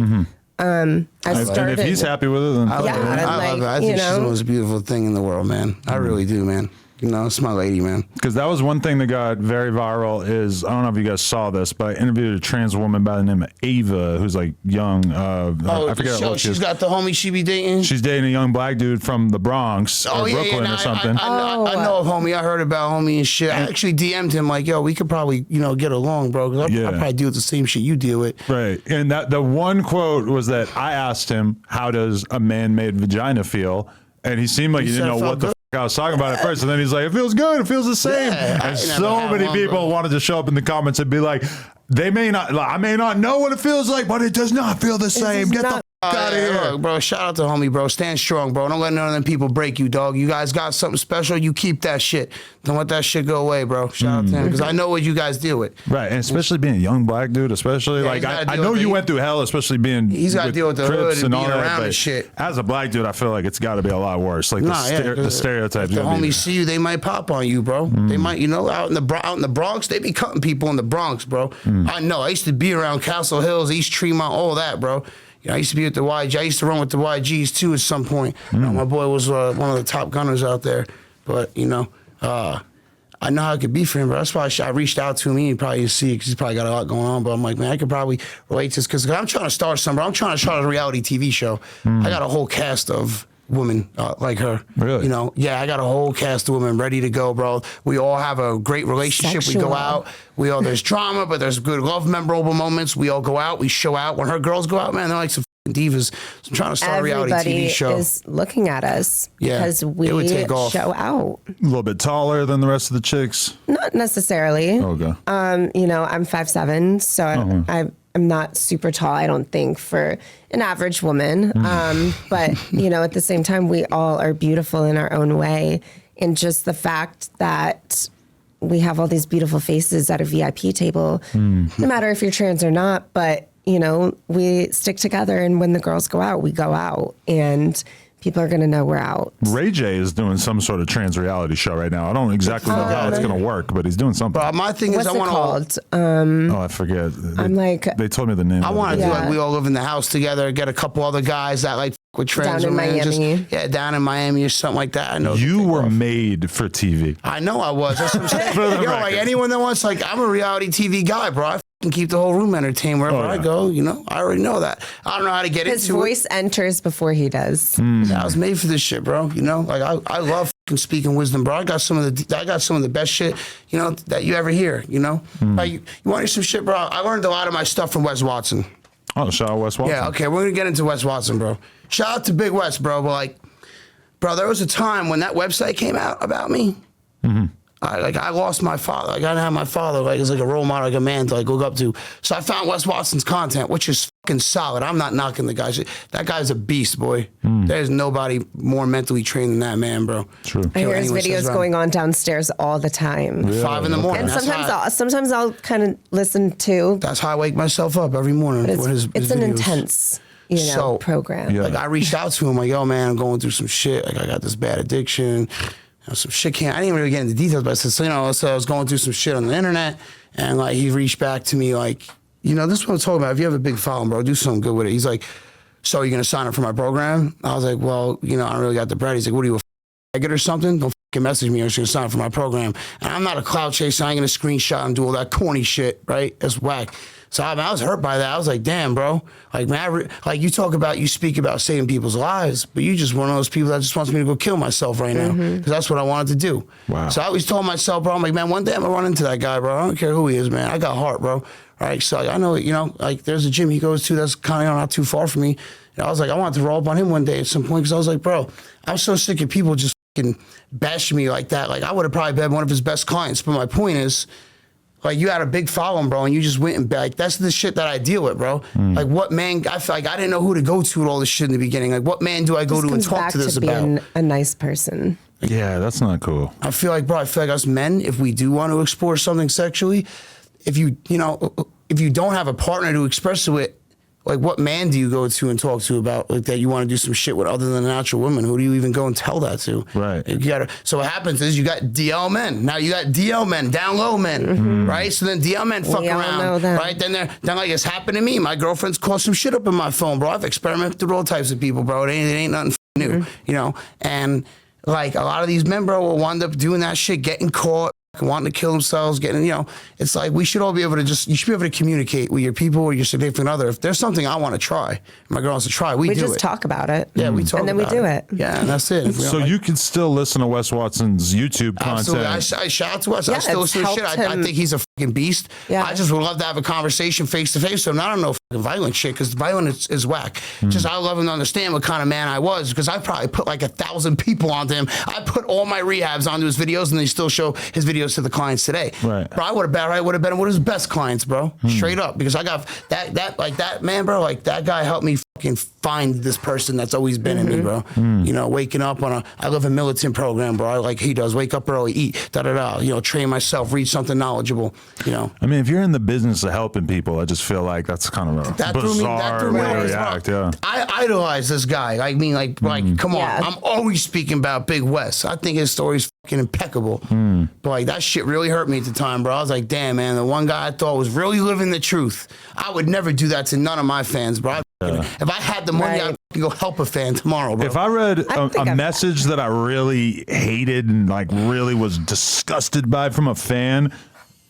And if he's happy with it, then I love it. I think she's the most beautiful thing in the world, man. I really do, man. You know, it's my lady, man. Because that was one thing that got very viral is, I don't know if you guys saw this, but I interviewed a trans woman by the name of Ava, who's like young. I forget what she's got the homie she be dating. She's dating a young black dude from the Bronx or Brooklyn or something. I know of homie. I heard about homie and shit. I actually DM'd him like, yo, we could probably, you know, get along, bro. Because I probably deal with the same shit you deal with. Right. And that the one quote was that I asked him, how does a man-made vagina feel? And he seemed like he didn't know what the I was talking about it first, and then he's like, it feels good, it feels the same. And so many people wanted to show up in the comments and be like, I may not know what it feels like, but it does not feel the same. Get the fuck out of here. Look, bro, shout out to homie, bro. Stand strong, bro. Don't let none of them people break you, dog. You guys got something special, you keep that shit. Don't let that shit go away, bro. Shout out to him, because I know what you guys deal with. Right, and especially being a young black dude, especially. Like, I know you went through hell, especially being He's got to deal with the hood and being around and shit. As a black dude, I feel like it's got to be a lot worse. Like, the stereotypes. If the homies see you, they might pop on you, bro. They might, you know, out in the Bronx, they be cutting people in the Bronx, bro. I know. I used to be around Castle Hills, East Tremont, all that, bro. You know, I used to be with the YG. I used to run with the YGs too at some point. You know, my boy was one of the top gunners out there. But, you know, I know how it could be for him, bro. That's why I reached out to him. He probably didn't see it because he's probably got a lot going on. But I'm like, man, I could probably relate to this because I'm trying to start something. I'm trying to start a reality TV show. I got a whole cast of women like her. Really? You know, yeah, I got a whole cast of women ready to go, bro. We all have a great relationship. Sexual. We go out. There's drama, but there's good love, memorable moments. We all go out. We show out. When her girls go out, man, they're like some divas. So I'm trying to start a reality TV show. Everybody is looking at us because we show out. A little bit taller than the rest of the chicks? Not necessarily. Okay. You know, I'm 5'7", so I'm not super tall, I don't think, for an average woman. But, you know, at the same time, we all are beautiful in our own way. And just the fact that we have all these beautiful faces at a VIP table, no matter if you're trans or not, but, you know, we stick together, and when the girls go out, we go out, and people are going to know we're out. Ray J is doing some sort of trans reality show right now. I don't exactly know how it's going to work, but he's doing something. But my thing is, What's I want it called? I forget. They told me the name. I want to do like we all live in the house together, get a couple other guys that like with trans down in Miami. Down in Miami or something like that. I know you were made for TV. I know I was. That's what I'm saying. Yo, like anyone that wants, like, I'm a reality TV guy, bro. I can keep the whole room entertained wherever I go. You know, I already know that. I don't know how to get into it. His voice enters before he does. Yeah, I was made for this shit, bro. You know, like I love speaking wisdom, bro. I got some of the best shit, you know, that you ever hear. You know, like you want to hear some shit, bro? I learned a lot of my stuff from Wes Watson. Oh, shout out Wes Watson. Yeah, okay, we're gonna get into Wes Watson, bro. Shout out to Big Wes, bro. But like, bro, there was a time when that website came out about me. I lost my father. Like, I didn't have my father like as like a role model, like a man to like look up to. So I found Wes Watson's content, which is fucking solid. I'm not knocking the guy. That guy's a beast, boy. There's nobody more mentally trained than that man, bro. True. I hear his videos going on downstairs all the time. Really? 5 in the morning. And sometimes I'll kind of listen too. That's how I wake myself up every morning. It's his an videos. Intense, you know, program. Yeah. Like, I reached out to him, like, yo, man, I'm going through some shit. Like, I got this bad addiction. Some shit I didn't really get into details, but I said, so, you know, so I was going through some shit on the internet, and like he reached back to me like, you know, this is what I'm talking about. If you have a big following, bro, do something good with it. He's like, so you're gonna sign up for my program? I was like, well, you know, I don't really got the bread. He's like, what are you, a faggot or something? Don't fucking message me or you're gonna sign up for my program. And I'm not a cloud chaser. I ain't gonna screenshot and do all that corny shit, right? That's whack. So I was hurt by that. I was like, damn, bro. Like, man, like you speak about saving people's lives, but you just one of those people that just wants me to go kill myself right now because that's what I wanted to do. Wow. So I always told myself, bro, I'm like, man, one day I'm gonna run into that guy, bro. I don't care who he is, man. I got heart, bro. Right? So I know, you know, like there's a gym he goes to that's kind of not too far from me. And I was like, I wanted to roll up on him one day at some point because I was like, bro, I'm so sick of people just fucking bashing me like that. Like, I would have probably been one of his best clients. But my point is, like, you had a big following, bro, and you just went and like that's the shit that I deal with, bro. Like, what man? I feel like I didn't know who to go to with all this shit in the beginning. Like, what man do I go to and talk to this about? Being a nice person. Yeah, that's not cool. I feel like us men, if we do want to explore something sexually, if you don't have a partner to express it with, like, what man do you go to and talk to about like that you want to do some shit with other than a natural woman? Who do you even go and tell that to? Right. So what happens is you got DL men. Now you got DL men, down low men, right? So then DL men fuck around, right? Then like it's happened to me. My girlfriend's caught some shit up in my phone, bro. I've experimented with all types of people, bro. It ain't nothing new, you know? And like a lot of these men, bro, will wind up doing that shit, getting caught, wanting to kill themselves, getting, you know, it's like we should all be able to you should be able to communicate with your people or your significant other. If there's something I want to try, my girl wants to try, we do just it. talk about it. Yeah, we talk and then about we do it. Yeah, and that's it. So you can still listen to Wes Watson's YouTube content. Absolutely. I shout out to Wes. Yeah, I still listen to shit. I think he's a fucking beast. Yeah. I just would love to have a conversation face to face. So I don't know fucking violent shit because violent is whack. Just I love him to understand what kind of man I was because I probably put like 1,000 people onto him. I put all my rehabs onto his videos and they still show his videos to the clients today. Right. Bro, I would have been one of his best clients, bro. Straight up. Because I got that man, bro, like that guy helped me fucking find this person that's always been in me, bro. You know, waking up I live a militant program, bro. Like he does. Wake up early, eat, you know, train myself, read something knowledgeable, you know. I mean, if you're in the business of helping people, I just feel like that's kind of a bizarre way to react. Yeah. I idolize this guy. I mean, like, come on. Yeah. I'm always speaking about Big Wes. I think his story's fucking impeccable. But like that shit really hurt me at the time, bro. I was like, damn, man, the one guy I thought was really living the truth. I would never do that to none of my fans, bro. If I had the money, I'd go help a fan tomorrow, bro. If I read a message that I really hated and like really was disgusted by from a fan,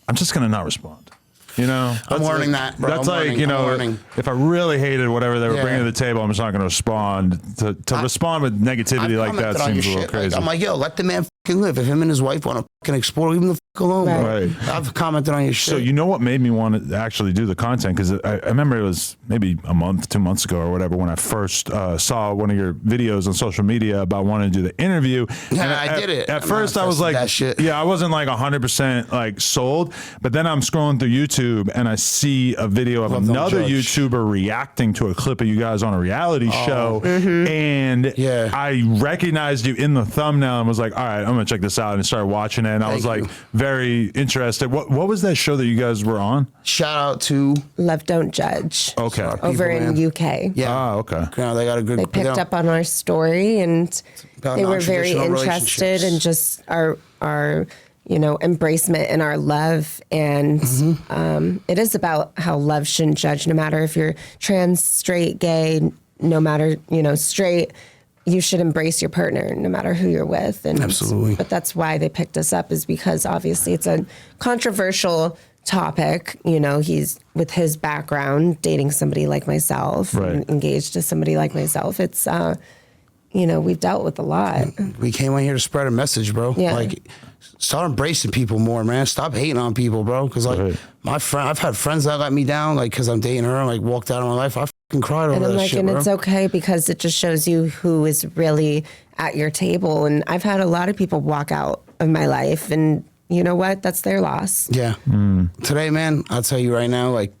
I'm just gonna not respond. You know, I'm learning that, bro. That's like, you know, if I really hated whatever they were bringing to the table, I'm just not going to respond. To respond with negativity like that seems a little crazy. Like, I'm like, yo, let the man fucking live. If him and his wife want to fucking explore, leave him the alone, bro. Right. I've commented on your shit. So you know what made me want to actually do the content? Because I remember it was maybe a month, 2 months ago or whatever when I first saw one of your videos on social media about wanting to do the interview. Yeah, and I did it. At first I was like, that shit. yeah, I wasn't like 100% like sold. But then I'm scrolling through YouTube and I see a video of another YouTuber reacting to a clip of you guys on a reality show. And I recognized you in the thumbnail and was like, all right, I'm going to check this out, and started watching it. And I was like very interested. What was that show that you guys were on? Shout out to Love Don't Judge. Okay. Over in UK. Yeah. Ah, okay. Yeah, they got a good. They picked up on our story, and they were very interested in just our embracement and our love. And it is about how love shouldn't judge, no matter if you're trans, straight, gay, no matter, straight. You should embrace your partner no matter who you're with. And absolutely. But that's why they picked us up, is because obviously it's a controversial topic. He's, with his background, dating somebody like myself, and engaged to somebody like myself. It's, we've dealt with a lot. We came on here to spread a message, bro. Yeah. Like, start embracing people more, man. Stop hating on people, bro. Because my friend, I've had friends that let me down, like, because I'm dating her, and like walked out of my life. I fucking cried over that shit, and bro. it's okay, because it just shows you who is really at your table. And I've had a lot of people walk out of my life, and you know what? That's their loss. Yeah. Today, man, I'll tell you right now, like,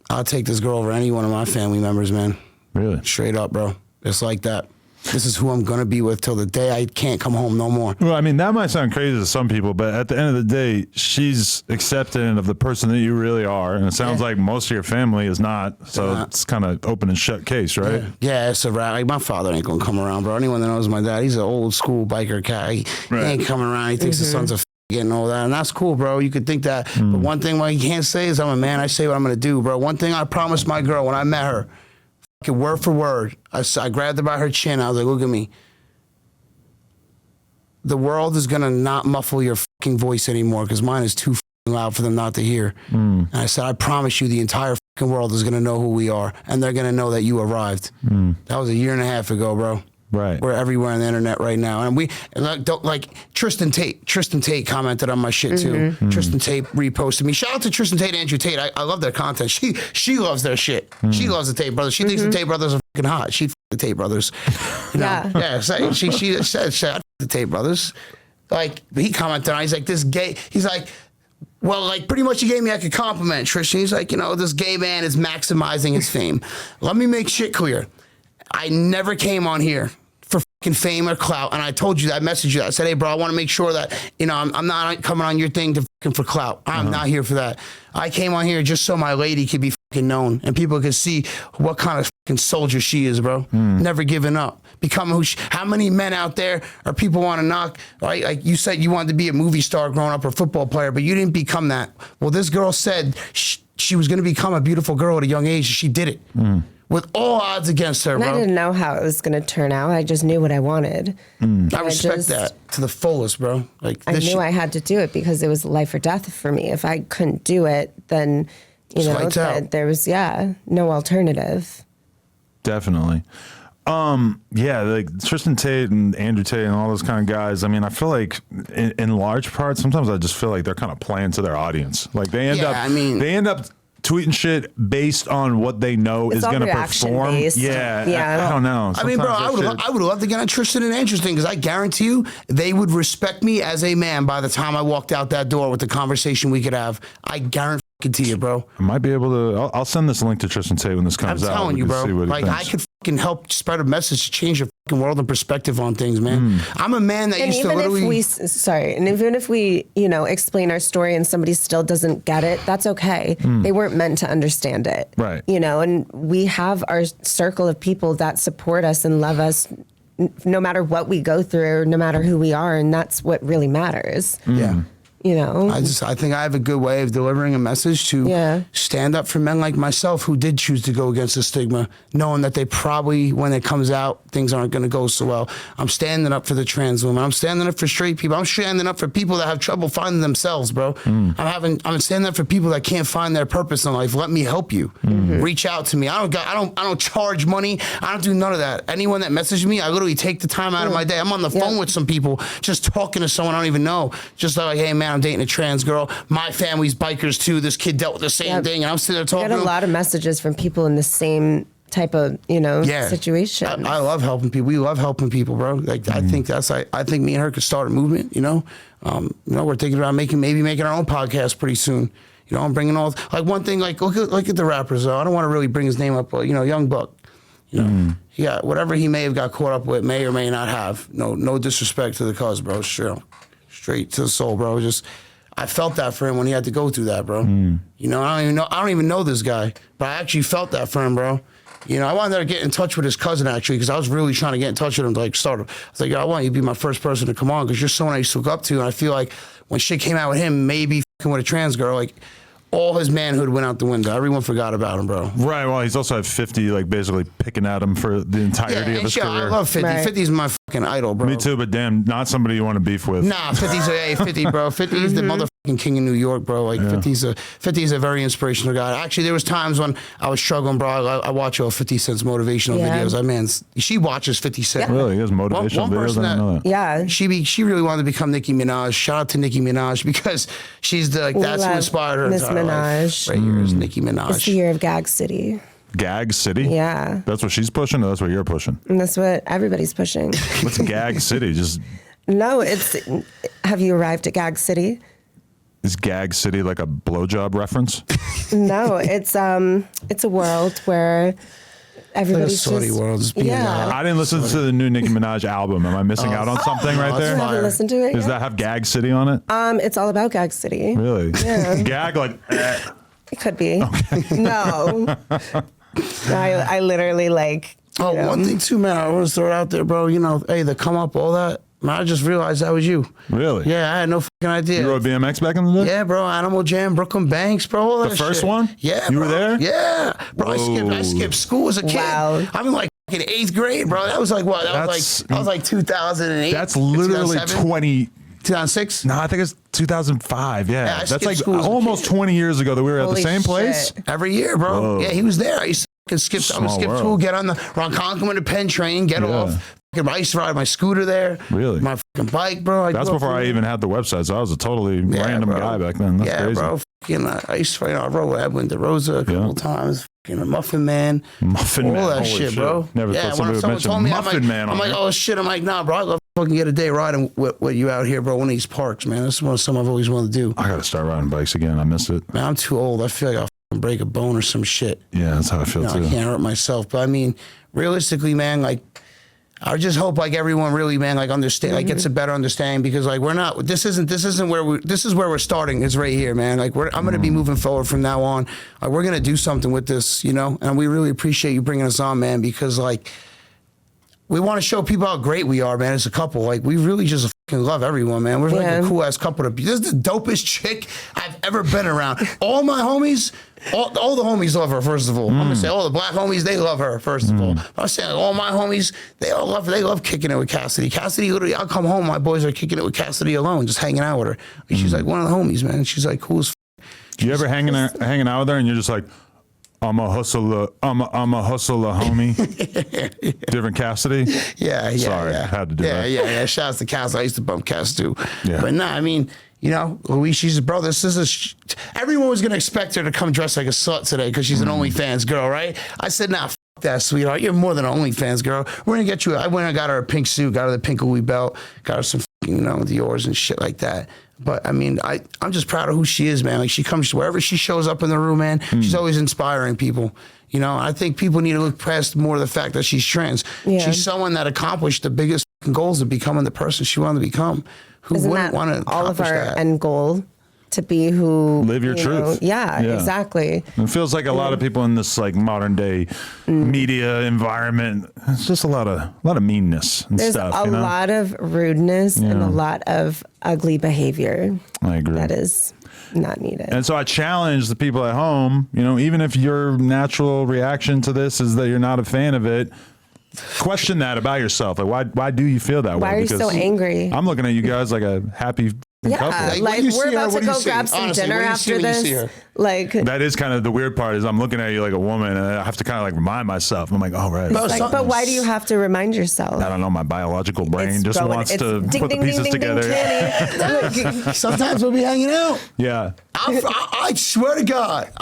I'll take this girl over any one of my family members, man. Really? Straight up, bro. It's like that. This is who I'm going to be with till the day I can't come home no more. Well, I mean, that might sound crazy to some people, but at the end of the day, she's accepting of the person that you really are. And it sounds like most of your family is not. So it's kind of open and shut case, right? Yeah, it's a wrap. Like, my father ain't going to come around, bro. Anyone that knows my dad, he's an old school biker cat. He ain't coming around. He thinks his son's a getting all that. And that's cool, bro. You could think that. But one thing what he can't say is, I'm a man. I say what I'm going to do, bro. One thing I promised my girl when I met her, word for word, I grabbed her by her chin. I was like, look at me. The world is going to not muffle your fucking voice anymore, because mine is too fucking loud for them not to hear. And I said, I promise you the entire fucking world is going to know who we are, and they're going to know that you arrived. That was 1.5 years ago, bro. Right. We're everywhere on the internet right now. And like Tristan Tate commented on my shit too. Tristan Tate reposted me. Shout out to Tristan Tate and Andrew Tate. I love their content. She loves their shit. She loves the Tate brothers. She thinks the Tate brothers are fucking hot. She the Tate brothers. Yeah. She said the Tate brothers. Like, he commented on, he's like, this gay, he's like, well, like, pretty much he gave me like a compliment, Tristan. He's like, this gay man is maximizing his fame. Let me make shit clear. I never came on here for fucking fame or clout. And I told you that, I messaged you that. I said, hey, bro, I want to make sure that, I'm not coming on your thing to fucking for clout. I'm not here for that. I came on here just so my lady could be fucking known and people could see what kind of fucking soldier she is, bro. Never giving up. Becoming who how many men out there or people want to knock, right? Like, you said you wanted to be a movie star growing up or a football player, but you didn't become that. Well, this girl said she was going to become a beautiful girl at a young age. She did it. With all odds against her, and bro. I didn't know how it was going to turn out. I just knew what I wanted. I respect that to the fullest, bro. Like, I knew I had to do it because it was life or death for me. If I couldn't do it, then, there was, no alternative. Definitely. Like Tristan Tate and Andrew Tate and all those kind of guys. I mean, I feel like in large part, sometimes I just feel like they're kind of playing to their audience. Like, they end up tweeting shit based on what they know is going to perform. Based. Yeah. I don't know. I mean, bro, I would love to get on Tristan and Andrew's thing, because I guarantee you they would respect me as a man by the time I walked out that door with the conversation we could have. I guarantee to you, bro. I might be able to. I'll send this link to Tristan Tate when this comes out. I'm telling you, bro. Like, I could fucking help spread a message to change the fucking world and perspective on things, man. I'm a man that used to literally. And even if we, explain our story and somebody still doesn't get it, that's okay. They weren't meant to understand it, right? And we have our circle of people that support us and love us, no matter what we go through, no matter who we are, and that's what really matters. Yeah. I think I have a good way of delivering a message to stand up for men like myself who did choose to go against the stigma, knowing that they probably, when it comes out, things aren't going to go so well. I'm standing up for the trans women. I'm standing up for straight people. I'm standing up for people that have trouble finding themselves, bro. I'm standing up for people that can't find their purpose in life. Let me help you. Reach out to me. I don't charge money. I don't do none of that. Anyone that messages me, I literally take the time out of my day. I'm on the phone with some people, just talking to someone I don't even know. Just like, hey, man, man, I'm dating a trans girl. My family's bikers too. This kid dealt with the same thing, and I'm sitting there talking. I got a lot of messages from people in the same type of situation. I love helping people. We love helping people, bro. Like I think me and her could start a movement. We're thinking about making our own podcast pretty soon. I'm bringing all like one thing. Like look at the rappers. I don't want to really bring his name up, but Young Buck. Yeah, whatever he may have got caught up with, may or may not have. No disrespect to the cause, bro. Straight to the soul, bro. I felt that for him when he had to go through that, bro. I don't even know this guy, but I actually felt that for him, bro. I wanted to get in touch with his cousin actually because I was really trying to get in touch with him to like start. I was like, I want you to be my first person to come on because you're someone I used to look up to, and I feel like when shit came out with him, maybe fucking with a trans girl, like. All his manhood went out the window. Everyone forgot about him, bro. Right. Well, he's also had 50, like basically picking at him for the entirety of his career. I love 50. Right. 50's my fucking idol, bro. Me too, but damn, not somebody you want to beef with. Nah, 50, bro. 50's the motherfucking king of New York, bro. Like 50's a very inspirational guy. Actually, there was times when I was struggling, bro. I watch all 50 Cent's motivational videos. She watches 50 Cent. Yeah. Really? He has motivational videos? I didn't know that. Yeah. She really wanted to become Nicki Minaj. Shout out to Nicki Minaj because she's that's who inspired her. Miss Minaj. Right here is Nicki Minaj. It's the year of Gag City. Gag City? Yeah. That's what she's pushing, or that's what you're pushing? And that's what everybody's pushing. What's Gag City? No, have you arrived at Gag City? Is Gag City like a blowjob reference? No, it's a world where everybody's like a just world. I didn't listen to the new Nicki Minaj album. Am I missing out on something right there? You haven't listened to it Does yet? that have Gag City on it? It's all about Gag City. Really? Yeah. Gag like. It could be. Okay. No. I literally like. One thing too, man. I want to throw it out there, bro. Hey, the come up, all that. Man, I just realized that was you. Really? Yeah, I had no fucking idea. You rode BMX back in the day? Yeah, bro. Animal Jam, Brooklyn Banks, bro. All that The first shit. one? Yeah, You bro. were there? Yeah, bro. I skipped school as a kid. Wow. I'm in like fucking 8th grade, bro. That was like what? That was like 2008. That's literally 2006? No, I think it's 2005. Yeah, that's like almost 20 years ago that we were at the same place. Every year, bro. Whoa. Yeah, he was there. I used to skip school, get on the Ronkonkoma to Penn train, get off. I used to ride my scooter there. Really? My fucking bike, bro. That's before I even had the website, so I was a totally random guy back then. That's crazy. Bro. I used to, I rode with Edwin DeRosa a couple times. Fucking Muffin Man. Muffin Man. All that Holy shit, bro. Never thought somebody would mention Muffin Man on I'm like, oh shit. I'm like, nah, bro. I'd love to fucking get a day riding with you out here, bro. One of these parks, man. This is something I've always wanted to do. I gotta start riding bikes again. I miss it. Man, I'm too old. I feel like I'll fucking break a bone or some shit. Yeah, that's how I feel too. I can't hurt myself. But I mean, realistically, man, like, I just hope like everyone really, man, like understand, like gets a better understanding because like we're not. This isn't where this is where we're starting. It's right here, man. Like I'm gonna be moving forward from now on. Like we're gonna do something with this, and we really appreciate you bringing us on, man, because like we want to show people how great we are, man. As a couple, like we really just fucking love everyone, man. We're like a cool ass couple to be. This is the dopest chick I've ever been around. All my homies. All the homies love her, first of all. I'm going to say all the black homies, they love her, first of all. I'm saying all my homies, they all love her. They love kicking it with Cassidy. Cassidy, literally, I'll come home, my boys are kicking it with Cassidy alone, just hanging out with her. And she's like one of the homies, man. She's like cool as Do you ever hanging out with her and you're just like, I'm a hustler, homie. Different Cassidy? Yeah. Sorry, I had to do that. Yeah. Shouts to Cass. I used to bump Cass too. Yeah. But nah, I mean, Louise, she's a brother. Everyone was going to expect her to come dressed like a slut today because she's an OnlyFans girl, right? I said, nah, that, sweetheart. You're more than an OnlyFans girl. We're going to get you. I went and got her a pink suit, got her the pink Louis belt, got her some, Dior's and shit like that. But I mean, I'm just proud of who she is, man. Like she comes wherever she shows up in the room, man. She's always inspiring people. I think people need to look past more of the fact that she's trans. Yeah. She's someone that accomplished the biggest goals of becoming the person she wanted to become. Who wouldn't want to accomplish all of our that? end goal? To be who live your truth. Yeah, exactly. It feels like a lot of people in this like modern day media environment. It's just a lot of meanness and There's stuff. There's a lot of rudeness and a lot of ugly behavior. I agree. That is not needed. And so I challenge the people at home. Even if your natural reaction to this is that you're not a fan of it, question that about yourself. Like why do you feel that way? Why are you so angry? I'm looking at you guys like a happy Yeah, couple. like we're about to go grab some dinner after this. Like that is kind of the weird part is I'm looking at you like a woman and I have to kind of like remind myself. I'm like, oh, right. But why do you have to remind yourself? I don't know. My biological brain just wants to put the pieces together. Sometimes we'll be hanging out. Yeah. I swear to God,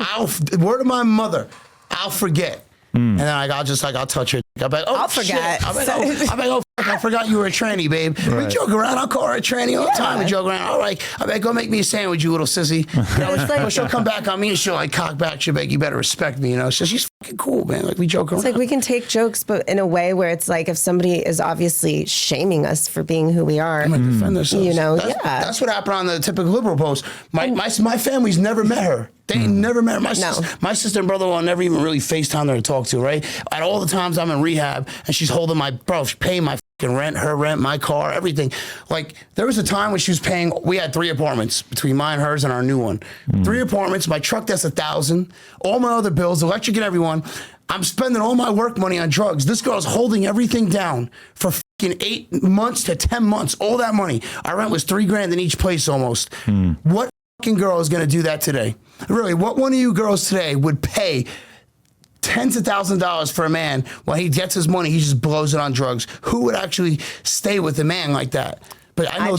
word of my mother, I'll forget. And then I'll touch her. I'll be like, I'll forget. I'll be like, oh, fuck, I forgot you were a tranny, babe. Right. We joke around. I'll call her a tranny all the time. We joke around. All right. I'll be like, go make me a sandwich, you little sissy. You know, but she'll come back on me and she'll like cock back. She'll be like, you better respect me, you know. So she's fucking cool, man. Like we joke around. It's like we can take jokes, but in a way where it's like if somebody is obviously shaming us for being who we are, defend ourselves. You know, that's what happened on the typical liberal post. My family's never met her. They ain't never met her. My sister and brother-in-law never even really FaceTimed her to talk to, right? At all the times I'm in rehab and she's holding she's paying my fucking rent, her rent, my car, everything. Like, there was a time when she was paying, we had 3 apartments between mine, hers, and our new one. 3 apartments, my truck, that's $1,000, all my other bills, electric and everyone. I'm spending all my work money on drugs. This girl's holding everything down for fucking 8 months to 10 months, all that money. Our rent was $3,000 in each place almost. What fucking girl is going to do that today? Really, what one of you girls today would pay tens of thousands of dollars for a man when he gets his money, he just blows it on drugs? Who would actually stay with a man like that? But I know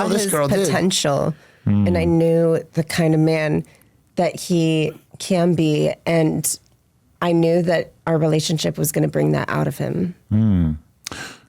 this girl did. Potential, and I knew the kind of man that he can be, and I knew that our relationship was going to bring that out of him.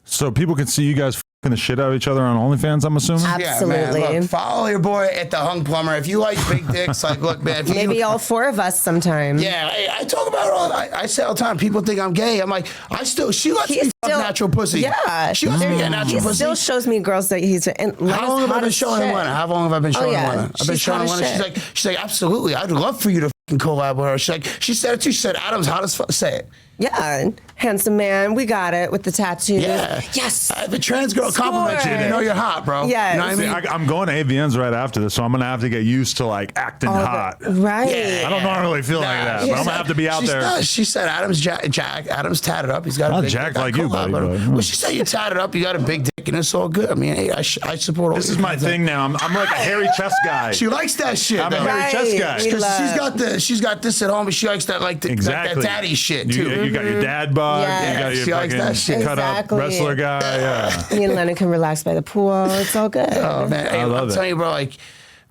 So people can see you guys the shit out of each other on OnlyFans, I'm assuming? Absolutely. Yeah, man, look, follow your boy at the Hung Plumber. If you like big dicks, like, look, man. Maybe all 4 of us sometime. Yeah, I talk about it all. I say all the time, people think I'm gay. I'm like, she lets me fuck natural pussy. Yeah. She lets me get natural pussy. He still shows me girls that he's in. How long have I been showing him Lena? How long have I been showing him Lena? I've been showing him Lena. She's like, absolutely. I'd love for you to fucking collab with her. She said it too. She said, Adam's hot as fuck. Say it. Yeah, handsome man. We got it with the tattoo. Yeah. Yes. The trans girl compliments you. You know you're hot, bro. Yeah. You know what I mean? I'm going to AVNs right after this, so I'm going to have to get used to like acting hot. Right. Yeah. I don't normally feel like that, but I'm going to have to be out there. She said Adam's Adam's tatted up. He's got a big dick. Jack like you, buddy. Well, she said you tatted up. You got a big dick, and it's all good. I mean, hey, I support all this. Is my thing now. I'm like a hairy chest guy. She likes that shit. I'm a hairy chest guy. She's got this at home, but she likes that like that daddy shit too. You got your dad bod. Yes. You got your fucking cut up wrestler guy. Yeah. Me and Lena can relax by the pool. It's all good. Oh man, hey, I'm telling you, bro. Like,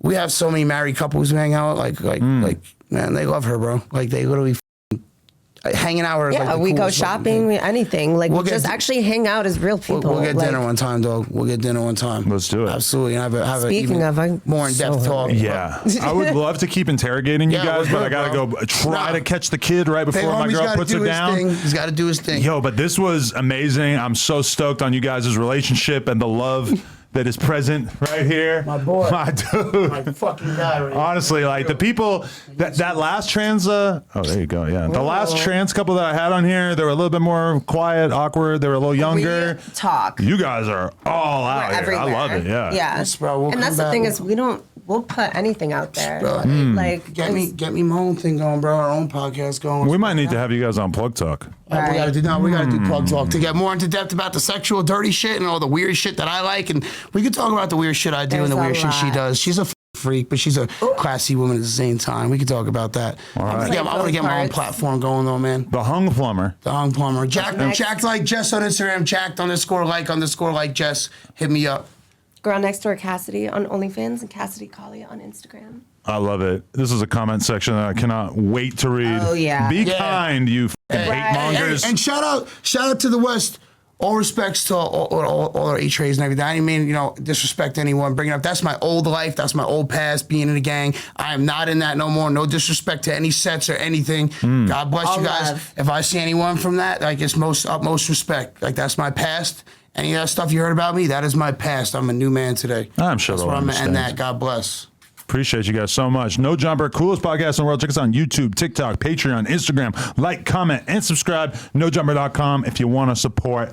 we have so many married couples who hang out. Like, man, they love her, bro. Like, they literally hanging out with her. Yeah, like we go shopping, anything. Like, we'll just actually hang out as real people. We'll get dinner one time, dog. We'll get dinner one time. Let's do it. Absolutely. And have Speaking of, more in-depth talk. Yeah. I would love to keep interrogating you guys, but I got to go try to catch the kid right before my girl puts her down. He's got to do his thing. Yo, but this was amazing. I'm so stoked on you guys' relationship and the love that is present right here. My boy. My dude. My fucking guy right Honestly, like the people, that last trans, oh, there you go, yeah. The last trans couple that I had on here, they were a little bit more quiet, awkward, they were a little younger. We talk. You guys are all out here. Everywhere. I love it, yeah. Yeah. Yes, bro, and that's the thing is we'll put anything out there. Like, get me my own thing going, bro. Our own podcast going. We might need to have you guys on Plug Talk. Right. We gotta do Plug Talk to get more into depth about the sexual dirty shit and all the weird shit that I like, and we could talk about the weird shit I do and the weird shit she does. She's a freak, but she's a classy woman at the same time. We could talk about that. All right. I want to get my own platform going though, man. The Hung Plumber. The Hung Plumber. Jack like Jess on Instagram. Jacked_like Jess. Hit me up. Girl Next Door Cassidy on OnlyFans and Cassidy Collie on Instagram. I love it. This is a comment section that I cannot wait to read. Oh yeah. Be kind, you fucking hate mongers. And shout out to the West. All respects to all our H-rays and everything. I didn't mean, disrespect anyone. Bring it up. That's my old life. That's my old past, being in a gang. I am not in that no more. No disrespect to any sets or anything. God bless you guys. Love. If I see anyone from that, like, it's utmost respect. Like, that's my past. Any of that stuff you heard about me, that is my past. I'm a new man today. I'm sure that's they'll where I'm understand. at. God bless. Appreciate you guys so much. No Jumper, coolest podcast in the world. Check us out on YouTube, TikTok, Patreon, Instagram. Like, comment, and subscribe. NoJumper.com if you want to support.